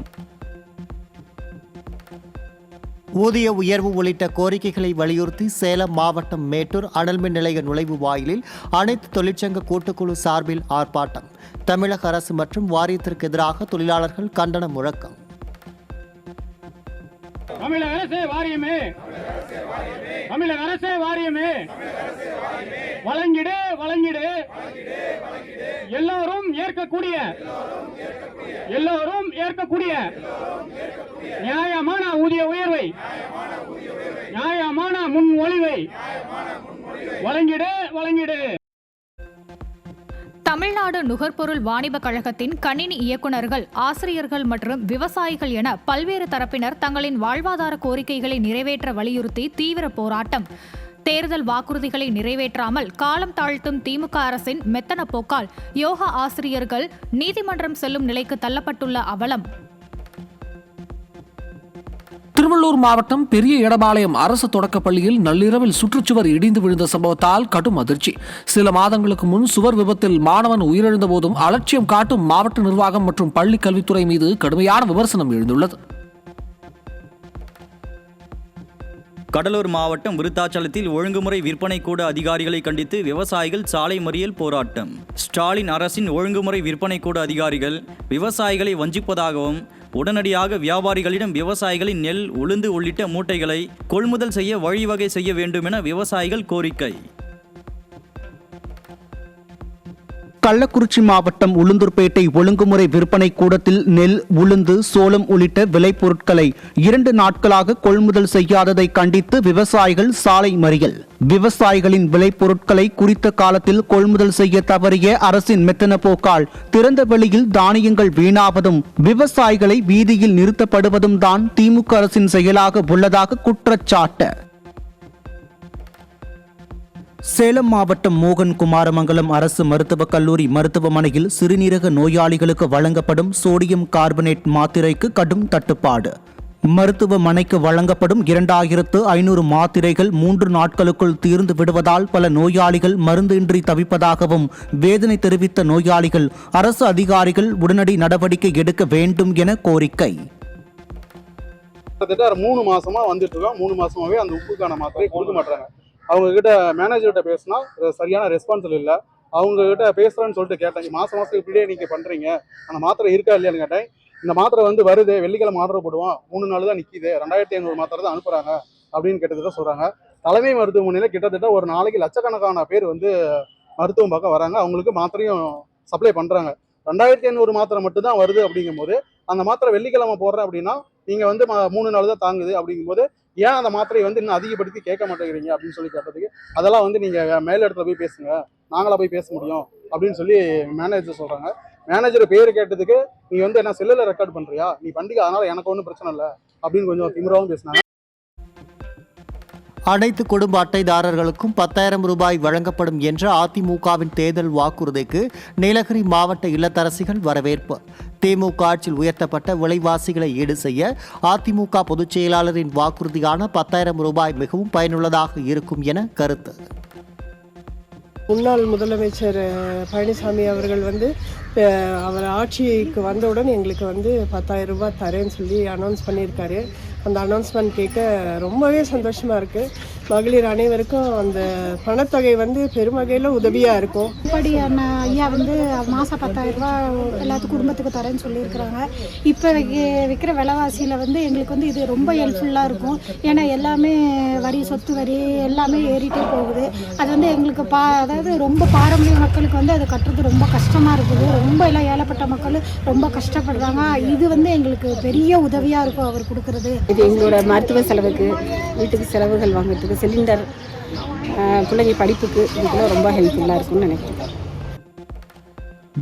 ஊதிய உயர்வு உள்ளிட்ட கோரிக்கைகளை வலியுறுத்தி சேலம் மாவட்டம் மேட்டூர் அனல்மின் நிலைய நுழைவு வாயிலில் அனைத்து தொழிற்சங்க கூட்டுக்குழு சார்பில் ஆர்ப்பாட்டம். தமிழக அரசு மற்றும் வாரியத்திற்கு எதிராக தொழிலாளர்கள் கண்டன முழக்கம். தமிழக அரசே வாரியமே, தமிழக அரசே வாரியமே, வழங்கிடு வழங்கிடு, எல்லோரும் ஏற்கக்கூடிய நியாயமான ஊதிய உயர்வை, நியாயமான முன்மொழிவை வழங்கிடு வழங்கிடு. தமிழ்நாடு நுகர்பொருள் வாணிப கழகத்தின் கணினி இயக்குநர்கள், ஆசிரியர்கள் மற்றும் விவசாயிகள் என பல்வேறு தரப்பினர் தங்களின் வாழ்வாதார கோரிக்கைகளை நிறைவேற்ற வலியுறுத்தி தீவிர போராட்டம். தேர்தல் வாக்குறுதிகளை நிறைவேற்றாமல் காலம் தாழ்த்தும் திமுக அரசின் மெத்தன போக்கால் யோகா ஆசிரியர்கள் நீதிமன்றம் செல்லும் நிலைக்கு தள்ளப்பட்டுள்ள அவலம். திருவள்ளூர் மாவட்டம் பெரிய எடபாளையம் அரசு தொடக்கப்பள்ளியில் நள்ளிரவில் சுற்றுச்சுவர் இடிந்து விழுந்த சம்பவத்தால் கடும் அதிர்ச்சி. சில மாதங்களுக்கு முன் சுவர் விபத்தில் மாணவன் உயிரிழந்த போதும் அலட்சியம் காட்டும் மாவட்ட நிர்வாகம் மற்றும் பள்ளி கல்வித்துறை மீது கடுமையான விமர்சனம் எழுந்துள்ளது. கடலூர் மாவட்டம் விருத்தாச்சலத்தில் ஒழுங்குமுறை விற்பனை கூட அதிகாரிகளை கண்டித்து விவசாயிகள் சாலை மறியல் போராட்டம். ஸ்டாலின் அரசின் ஒழுங்குமுறை விற்பனை கூட அதிகாரிகள் விவசாயிகளை வஞ்சிப்பதாகவும் உடனடியாக வியாபாரிகளிடம் விவசாயிகளின் நெல், உளுந்து உள்ளிட்ட மூட்டைகளை கொள்முதல் செய்ய வழிவகை செய்ய வேண்டும் என விவசாயிகள் கோரிக்கை. கள்ளக்குறிச்சி மாவட்டம் உளுந்தூர்பேட்டை ஒழுங்குமுறை விற்பனை கூடத்தில் நெல், உளுந்து, சோளம் உள்ளிட்ட விளைபொருட்களை 2 நாட்களாக கொள்முதல் செய்யாததை கண்டித்து விவசாயிகள் சாலை மறியல். விவசாயிகளின் விளைபொருட்களை குறித்த காலத்தில் கொள்முதல் செய்ய தவறிய அரசின் மெத்தன போக்கால் திறந்த வெளியில் தானியங்கள் வீணாவதும் விவசாயிகளை வீதியில் நிறுத்தப்படுவதும் தான் திமுக அரசின் செயலாக உள்ளதாக குற்றச்சாட்டு. சேலம் மாவட்டம் மோகன் குமாரமங்கலம் அரசு மருத்துவக் கல்லூரி மருத்துவமனையில் சிறுநீரக நோயாளிகளுக்கு வழங்கப்படும் சோடியம் கார்பனேட் மாத்திரைக்கு கடும் தட்டுப்பாடு. மருத்துவமனைக்கு வழங்கப்படும் 2500 மாத்திரைகள் 3 நாட்களுக்குள் தீர்ந்து விடுவதால் பல நோயாளிகள் மருந்தின்றி தவிப்பதாகவும் வேதனை தெரிவித்த நோயாளிகள் அரசு அதிகாரிகள் உடனடி நடவடிக்கை எடுக்க வேண்டும் என கோரிக்கை. கிட்டத்தட்ட 3 மாசமா வந்துட்டு இருக்கோம். 3 மாசமாவே அந்த உப்புக்கான மாத்திரை கொடுக்க மாட்டாங்க. அவங்க கிட்ட மேனேஜர்கிட்ட பேசினா சரியான ரெஸ்பான்சிபிள் இல்லை. அவங்க கிட்ட பேசுறேன்னு சொல்லிட்டு கேட்டேன், மாசம் இப்படியே நீங்க பண்றீங்க, அந்த மாத்திரை இருக்கா இல்லையான்னு கேட்டேன். இந்த மாத்திரை வருது, வெள்ளிக்கிழமை ஆர்டர் போடுவோம், 3 நாள் தான் நிற்கிது, 2500 மாத்திரை தான் அனுப்புறாங்க அப்படின்னு கிட்டத்தட்ட சொல்றாங்க. தலைமை மருத்துவமனையில் கிட்டத்தட்ட ஒரு நாளைக்கு லட்சக்கணக்கான பேர் மருத்துவம் பார்க்க வராங்க. அவங்களுக்கு மாத்திரையும் சப்ளை பண்றாங்க. 2500 மாத்திரை மட்டும் தான் வருது. அப்படிங்கும்போது அந்த மாத்திரை வெள்ளிக்கிழமை போடுறேன் அப்படின்னா நீங்க 3 நாள் தான் தாங்குது. அப்படிங்கும்போது ஏன் அந்த மாத்திரையை வந்து இன்னும் அதிகப்படுத்தி கேட்க மாட்டேங்கிறீங்க அப்படின்னு சொல்லி கேட்டதுக்கு அதெல்லாம் வந்து நீங்கள் மேல் இடத்துல போய் பேசுங்க, நாங்களா போய் பேச முடியும் அப்படின்னு சொல்லி மேனேஜர் சொல்கிறாங்க. மேனேஜர் பேர் கேட்டதுக்கு நீ வந்து என்ன செல்லில் ரெக்கார்ட் பண்ணுறியா, நீ பண்டிகை, அதனால எனக்கு ஒன்றும் பிரச்சனை இல்லை அப்படின்னு கொஞ்சம் திமிராவும் பேசினாங்க. அனைத்து குடும்ப அட்டைதாரர்களுக்கும் 10,000 ரூபாய் வழங்கப்படும் என்ற அதிமுகவின் தேர்தல் வாக்குறுதிக்கு நீலகிரி மாவட்ட இல்லத்தரசிகள் வரவேற்பு. திமுக ஆட்சியில் உயர்த்தப்பட்ட விலைவாசிகளை ஈடு செய்ய அதிமுக பொதுச் செயலாளரின் வாக்குறுதியான 10,000 ரூபாய் மிகவும் பயனுள்ளதாக இருக்கும் என கருத்து. முன்னாள் முதலமைச்சர் பழனிசாமி அவர்கள் வந்து அவர் ஆட்சிக்கு வந்தவுடன் எங்களுக்கு வந்து 10,000 ரூபாய் தரேன்னு சொல்லி அனௌன்ஸ் பண்ணியிருக்காரு. அந்த அனௌன்ஸ்மெண்ட் கேட்க ரொம்பவே சந்தோஷமாக இருக்குது. மகளிர் அனைவருக்கும் அந்த பணத்தொகை வந்து பெருமகையில் உதவியாக இருக்கும். இப்படி ஐயா வந்து மாதம் 10,000 ரூபா எல்லாத்துக்கும் குடும்பத்துக்கு தரேன்னு சொல்லியிருக்கிறாங்க. இப்போ விற்கிற விலைவாசியில் வந்து எங்களுக்கு வந்து இது ரொம்ப ஹெல்ப்ஃபுல்லாக இருக்கும். ஏன்னா எல்லாமே வரி, சொத்து வரி எல்லாமே ஏறிட்டே போகுது. அது வந்து எங்களுக்கு அதாவது ரொம்ப பாரம்பரிய மக்களுக்கு வந்து அதை கட்டுறது ரொம்ப கஷ்டமாக இருக்குது. ரொம்ப எல்லாம் ஏழப்பட்ட மக்கள் ரொம்ப கஷ்டப்படுறாங்க. இது வந்து எங்களுக்கு பெரிய உதவியாக இருக்கும் அவர் கொடுக்குறது. இது எங்களோட மருத்துவ செலவுக்கு, வீட்டுக்கு செலவுகள் வாங்குறதுக்கு, சிலிண்டர், பிள்ளைங்க படிப்புக்கு இதுக்கெல்லாம் ரொம்ப ஹெல்ப்ஃபுல்லாக இருக்கும்னு நினைக்கிறேன்.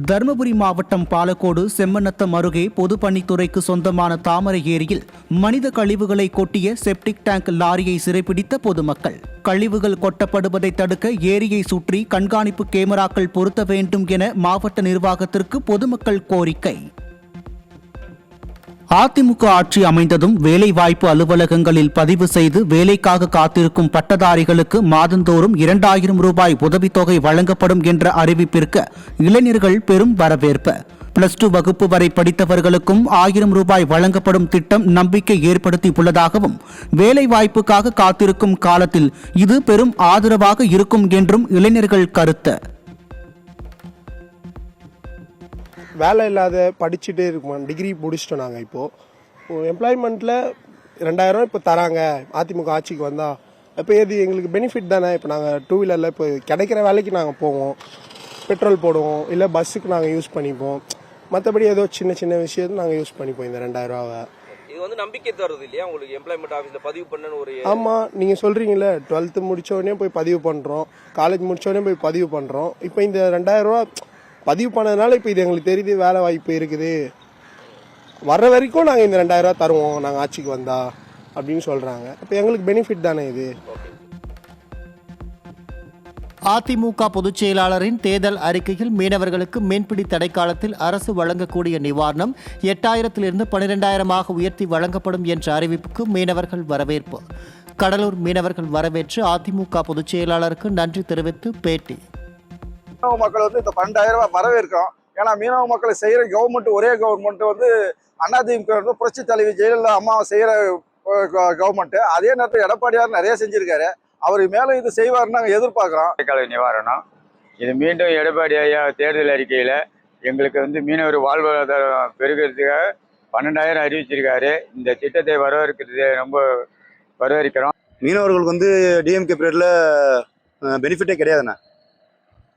தருமபுரி மாவட்டம் பாலக்கோடு செம்மநத்தம் அருகே பொதுப்பணித்துறைக்கு சொந்தமான தாமரை ஏரியில் மனித கழிவுகளை கொட்டிய செப்டிக் டேங்க் லாரியை சிறைப்பிடித்த பொதுமக்கள். கழிவுகள் கொட்டப்படுவதை தடுக்க ஏரியை சுற்றி கண்காணிப்பு கேமராக்கள் பொருத்த வேண்டும் என மாவட்ட நிர்வாகத்திற்கு பொதுமக்கள் கோரிக்கை. அதிமுக ஆட்சி அமைந்ததும் வேலைவாய்ப்பு அலுவலகங்களில் பதிவு செய்து வேலைக்காக காத்திருக்கும் பட்டதாரிகளுக்கு மாதந்தோறும் 2,000 ரூபாய் உதவித்தொகை வழங்கப்படும் என்ற அறிவிப்பிற்கு இளைஞர்கள் பெரும் வரவேற்பு. +2 வகுப்பு வரை படித்தவர்களுக்கும் 1000 ரூபாய் வழங்கப்படும் திட்டம் நம்பிக்கை ஏற்படுத்தி உள்ளதாகவும், வேலைவாய்ப்புக்காக காத்திருக்கும் காலத்தில் இது பெரும் ஆதரவாக இருக்கும் என்றும் இளைஞர்கள் கருத்து. வேலை இல்லாத படிச்சுட்டே இருக்கோம், டிகிரி முடிச்சிட்டோம். நாங்கள் இப்போது எம்ப்ளாய்மெண்ட்டில் 2,000 இப்போ தராங்க அதிமுக ஆட்சிக்கு வந்தால். இப்போ இது எங்களுக்கு பெனிஃபிட் தானே. இப்போ நாங்கள் 2 வீலரில் இப்போ கிடைக்கிற வேலைக்கு நாங்கள் போவோம், பெட்ரோல் போடுவோம், இல்லை பஸ்ஸுக்கு நாங்கள் யூஸ் பண்ணிப்போம். மற்றபடி ஏதோ சின்ன சின்ன விஷயத்தை நாங்கள் யூஸ் பண்ணிப்போம் இந்த 2,000 ரூபாவை. இது வந்து நம்பிக்கை தருது இல்லையா உங்களுக்கு, எம்ப்ளாய்மெண்ட் ஆஃபீஸில் பதிவு பண்ணணும் ஒரு. ஆமாம், நீங்கள் சொல்கிறீங்களே 12th முடித்தோடனே போய் பதிவு பண்ணுறோம், காலேஜ் முடித்தோடனே போய் பதிவு பண்ணுறோம். இப்போ இந்த 2,000 ரூபா பதிவு பண்ணதுனால இப்போ இது எங்களுக்கு தெரியுது வேலை வாய்ப்பு இருக்குது. வர்ற வரைக்கும் நாங்கள் இந்த 2,000 ரூபா தருவோம் நாங்கள் ஆட்சிக்கு வந்தா அப்படின்னு சொல்கிறாங்க. இப்போ எங்களுக்கு பெனிஃபிட் தானே இது. அதிமுக பொதுச் செயலாளரின் தேர்தல் அறிக்கையில் மீனவர்களுக்கு மீன்பிடி தடைக்காலத்தில் அரசு வழங்கக்கூடிய நிவாரணம் 8,000 12,000 உயர்த்தி வழங்கப்படும் என்ற அறிவிப்புக்கு மீனவர்கள் வரவேற்பு. கடலூர் மீனவர்கள் வரவேற்று அதிமுக பொதுச் செயலாளருக்கு நன்றி தெரிவித்து பேட்டி. மீனவ மக்கள் வந்து இந்த 12,000 ரூபாய் வரவேற்கிறோம். ஏன்னா மீனவ மக்களை செய்கிற கவர்மெண்ட் ஒரே கவர்மெண்ட் வந்து அதிமுக வந்து புரட்சி தலைவி ஜெயலலிதா அம்மாவை செய்கிற கவர்மெண்ட். அதே நேரத்தில் எடப்பாடியார் நிறைய செஞ்சிருக்காரு. அவர் மேலும் இது செய்வார்னு நாங்கள் எதிர்பார்க்குறோம். நிவாரணம் இது மீண்டும் எடப்பாடி ஐயா தேர்தல் அறிக்கையில் எங்களுக்கு வந்து மீனவர் வாழ்வாதாரம் பெருகிறதுக்காக 12,000 அறிவிச்சிருக்காரு. இந்த திட்டத்தை வரவேற்கிறது ரொம்ப வரவேற்கிறோம். மீனவர்களுக்கு வந்து டிஎம்கே பீரியடில் பெனிஃபிட்டே கிடையாதுண்ணா.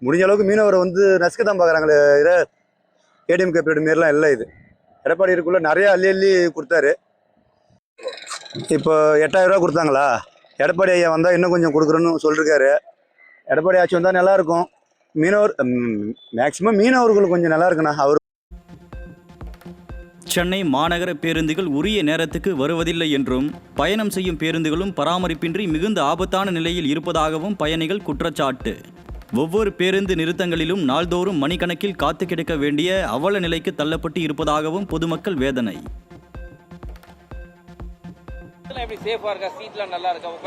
முடிஞ்ச அளவுக்கு மீனவரை வந்து நசுக்க தான் பார்க்குறாங்களே. ஏடிஎம்கே பீரியட் மாரிலாம் இல்லை. இது எடப்பாடி இருக்குள்ள நிறைய அள்ளி கொடுத்தாரு. இப்போ 8,000 ரூபா கொடுத்தாங்களா, எடப்பாடி ஐயா வந்தால் இன்னும் கொஞ்சம் கொடுக்குறோன்னு சொல்லியிருக்காரு. எடப்பாடி ஆட்சி வந்தால் நல்லாயிருக்கும். மீனவர் மேக்சிமம் மீனவர்கள் கொஞ்சம் நல்லா இருக்குண்ணா. அவர் சென்னை மாநகர பேருந்துகள் உரிய நேரத்துக்கு வருவதில்லை என்றும், பயணம் செய்யும் பேருந்துகளும் பராமரிப்பின்றி மிகுந்த ஆபத்தான நிலையில் இருப்பதாகவும் பயணிகள் குற்றச்சாட்டு. ஒவ்வொரு பேருந்து நிறுத்தங்களிலும் நாள்தோறும் மணிக்கணக்கில் காத்து கிடக்க வேண்டிய அவல நிலைக்கு தள்ளப்பட்டு இருப்பதாகவும் பொதுமக்கள் வேதனை.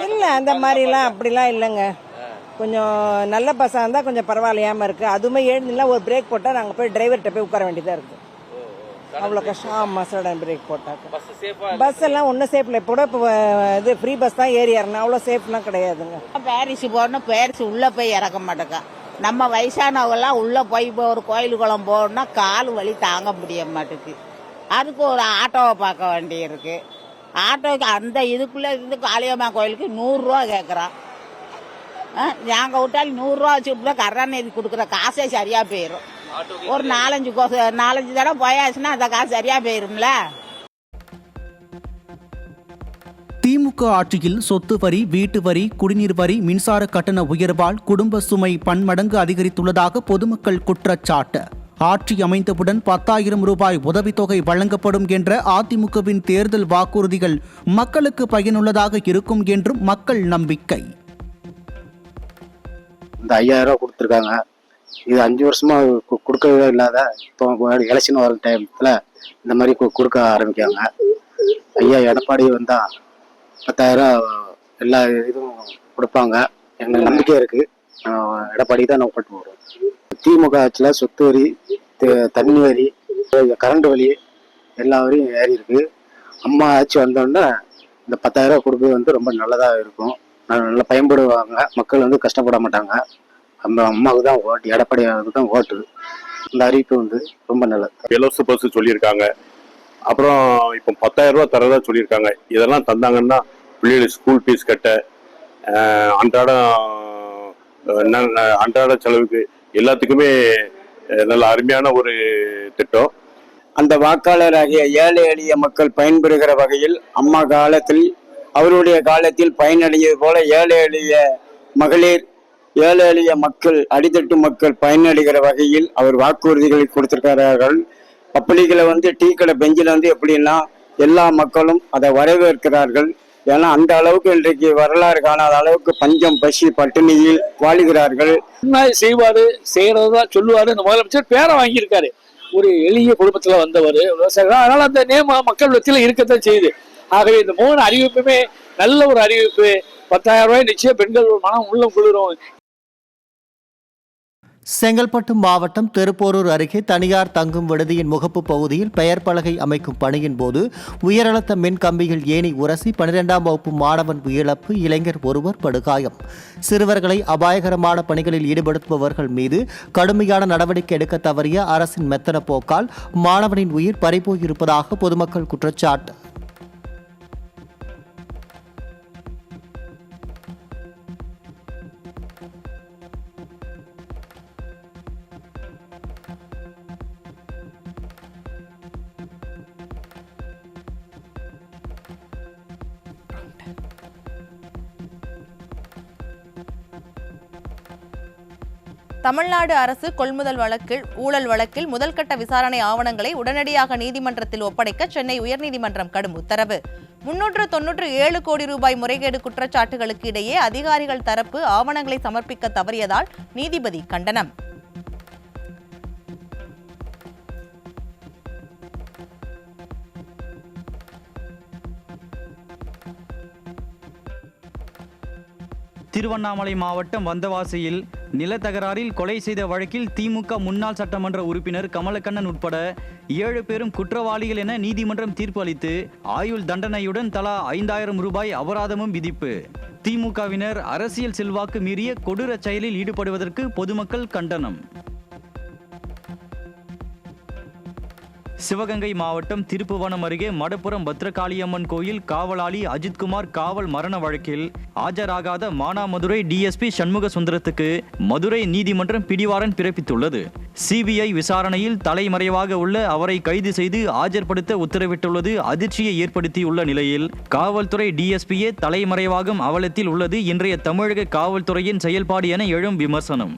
இல்லை, அந்த மாதிரிலாம் அப்படிலாம் இல்லைங்க. கொஞ்சம் நல்ல பஸ்ஸாக இருந்தால் கொஞ்சம் பரவாயில்லையாமல் இருக்குது. அதுவுமே எழுந்துனா ஒரு பிரேக் போட்டால் நாங்கள் போய் டிரைவர்கிட்ட போய் உட்கார வேண்டியதாக இருக்குது. அவ்வளோ கஷ்டம். ஆமாம், சடன் பிரேக் போட்டாக்க பஸ் எல்லாம் ஒன்றும் சேஃப்ல. இப்போ இது ஃப்ரீ பஸ் தான் ஏறி இறங்கணும். அவ்வளோ சேஃப்லாம் கிடையாதுங்க. பாரிஸ் போகணும், பாரிஸ் உள்ளே போய் இறக்க மாட்டேங்க. நம்ம வயசானவங்கெல்லாம் உள்ளே போய் ஒரு கோயில் குளம் போகணும்னா கால் வலி தாங்க முடிய மாட்டேங்குது. அதுக்கு ஒரு ஆட்டோவை பார்க்க வேண்டியிருக்கு. ஆட்டோவுக்கு அந்த இதுக்குள்ளே இருந்து காளியம்மா கோயிலுக்கு 100 ரூபா கேட்குறான். நாங்கள் விட்டாலும் 100 ரூபா வச்சு விட்டா கருணாநிதி கொடுக்குற காசே சரியாக போயிடும். ஒரு 4-5 தடவை போயாச்சுன்னா அந்த காசு சரியாக போயிரும்ல. திமுக ஆட்சியில் சொத்து வரி, வீட்டு வரி, குடிநீர் வரி, மின்சார கட்டண உயர்வால் குடும்ப சுமை பன்மடங்கு அதிகரித்துள்ளதாக பொதுமக்கள் குற்றச்சாட்டு. ஆட்சி அமைந்தவுடன் 10,000 ரூபாய் உதவித்தொகை வழங்கப்படும் என்ற அதிமுகவின் தேர்தல் வாக்குறுதிகள் மக்களுக்கு பயனுள்ளதாக இருக்கும் என்றும் மக்கள் நம்பிக்கை. இந்த 5,000 ரூபா கொடுத்துருக்காங்க. இது 5 வருஷமா கொடுக்கவே இல்லாத இப்போ எலெக்ஷன் வர டைம்ல இந்த மாதிரி கொடுக்க ஆரம்பிக்காங்க. ஐயா எடப்பாடி வந்தா 10,000 எல்லா இதுவும் கொடுப்பாங்க. எங்களுக்கு நம்பிக்கை இருக்கு. எடப்பாடி தான் நம்ம பட்டு போகிறோம். திமுக ஆட்சியில் சொத்து வரி, தண்ணி வரி, கரண்ட் வரி எல்லா வரியும் ஏறி இருக்கு. அம்மா ஆட்சி வந்தோடனே இந்த 10,000 ரூபா கொடுப்பது ரொம்ப நல்லதாக இருக்கும். நல்லா பயன்படுவாங்க. மக்கள் கஷ்டப்பட மாட்டாங்க. நம்ம அம்மாவுக்கு தான் ஓட்டு, எடப்பாடியாவுக்கு தான் ஓட்டு. இந்த அறிவிப்பு ரொம்ப நல்லது. இலவச பஸ் சொல்லியிருக்காங்க. அப்புறம் இப்போ 10,000 ரூபா தரதா சொல்லியிருக்காங்க. இதெல்லாம் தந்தாங்கன்னா பிள்ளைகளுக்கு ஸ்கூல் ஃபீஸ் கட்ட, அன்றாட செலவுக்கு எல்லாத்துக்குமே நல்ல அருமையான ஒரு திட்டம். அந்த வாக்காளராகிய ஏழை எளிய மக்கள் பயன்பெறுகிற வகையில் அம்மா காலத்தில் அவருடைய காலத்தில் பயனடைந்தது போல ஏழை எளிய மகளிர், ஏழை எளிய மக்கள், அடித்தட்டு மக்கள் பயனடைகிற வகையில் அவர் வாக்குறுதிகளை கொடுத்திருக்கிறார்கள். பப்ளிக்ல டீ கடை பெஞ்சில் எப்படின்னா எல்லா மக்களும் அதை வரவேற்கிறார்கள். ஏன்னா அந்த அளவுக்கு இன்றைக்கு வரலாறு காணாத அளவுக்கு பஞ்சம், பசி, பட்டினியில் வாழுகிறார்கள். செய்வாரு, செய்யறதுதான் சொல்லுவாரு. இந்த முதலமைச்சர் பேரை வாங்கியிருக்காரு. ஒரு எளிய குடும்பத்துல வந்தவர் விவசாயம். அதனால அந்த நேம மக்கள் மத்தியில இருக்கத்தான் செய்யுது. ஆகவே இந்த 3 அறிவிப்புமே நல்ல ஒரு அறிவிப்பு. 10,000 ரூபாய் நிச்சயம் பெண்கள் மனம் உள்ளம் குளிரும். செங்கல்பட்டு மாவட்டம் திருப்போரூர் அருகே தனியார் தங்கும் விடுதியின் முகப்பு பகுதியில் பெயர் பலகை அமைக்கும் பணியின் போது உயரழுத்த மின் கம்பியில் ஏணி உரசி 12ஆம் வகுப்பு மாணவன் உயிரிழப்பு, இளைஞர் ஒருவர் படுகாயம். சிறுவர்களை அபாயகரமான பணிகளில் ஈடுபடுத்துபவர்கள் மீது கடுமையான நடவடிக்கை எடுக்க தவறிய அரசின் மெத்தன போக்கால் மாணவனின் உயிர் பறிபோயிருப்பதாக பொதுமக்கள் குற்றச்சாட்டு. தமிழ்நாடு அரசு கொள்முதல் வழக்கில் ஊழல் வழக்கில் முதல்கட்ட விசாரணை ஆவணங்களை உடனடியாக நீதிமன்றத்தில் ஒப்படைக்க சென்னை உயர்நீதிமன்றம் கடும் உத்தரவு. 397 கோடி ரூபாய் முறைகேடு குற்றச்சாட்டுகளுக்கு இடையே அதிகாரிகள் தரப்பு ஆவணங்களை சமர்ப்பிக்க தவறியதால் நீதிபதி கண்டனம். திருவண்ணாமலை மாவட்டம் வந்தவாசியில் நிலத்தகராறில் கொலை செய்த வழக்கில் திமுக முன்னாள் சட்டமன்ற உறுப்பினர் கமலக்கண்ணன் உட்பட 7 பேரும் குற்றவாளிகள் என நீதிமன்றம் தீர்ப்பு அளித்து ஆயுள் தண்டனையுடன் தலா 5,000 ரூபாய் அபராதமும் விதிப்பு. திமுகவினர் அரசியல் செல்வாக்கு மீறிய கொடூர செயலில் ஈடுபடுவதற்கு பொதுமக்கள் கண்டனம். சிவகங்கை மாவட்டம் திருப்புவனம் அருகே மடப்புரம் பத்ரகாளியம்மன் கோயில் காவலாளி அஜித்குமார் காவல் மரண வழக்கில் ஆஜராகாத மானாமதுரை டிஎஸ்பி சண்முக சுந்தரத்துக்கு மதுரை நீதிமன்றம் பிடிவாரண்ட் பிறப்பித்துள்ளது. சிபிஐ விசாரணையில் தலைமறைவாக உள்ள அவரை கைது செய்து ஆஜர்படுத்த உத்தரவிட்டுள்ளது அதிர்ச்சியை ஏற்படுத்தியுள்ள நிலையில் காவல்துறை டிஎஸ்பியே தலைமறைவாகும் அவலத்தில் உள்ளது இன்றைய தமிழக காவல்துறையின் செயல்பாடு என எழும் விமர்சனம்.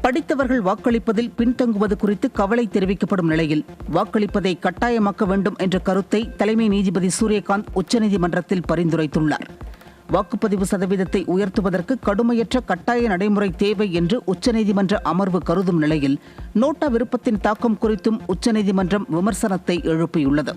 படித்தவர்கள் வாக்களிப்பதில் பின்தங்குவது குறித்து கவலை தெரிவிக்கப்படும் நிலையில் வாக்களிப்பதை கட்டாயமாக்க வேண்டும் என்ற கருத்தை தலைமை நீதிபதி சூரியகாந்த் உச்சநீதிமன்றத்தில் பரிந்துரைத்துள்ளார். வாக்குப்பதிவு சதவீதத்தை உயர்த்துவதற்கு கடுமையற்ற கட்டாய நடைமுறை தேவை என்று உச்சநீதிமன்ற அமர்வு கருதும் நிலையில் நோட்டா விருப்பத்தின் தாக்கம் குறித்தும் உச்சநீதிமன்றம் விமர்சனத்தை எழுப்பியுள்ளது.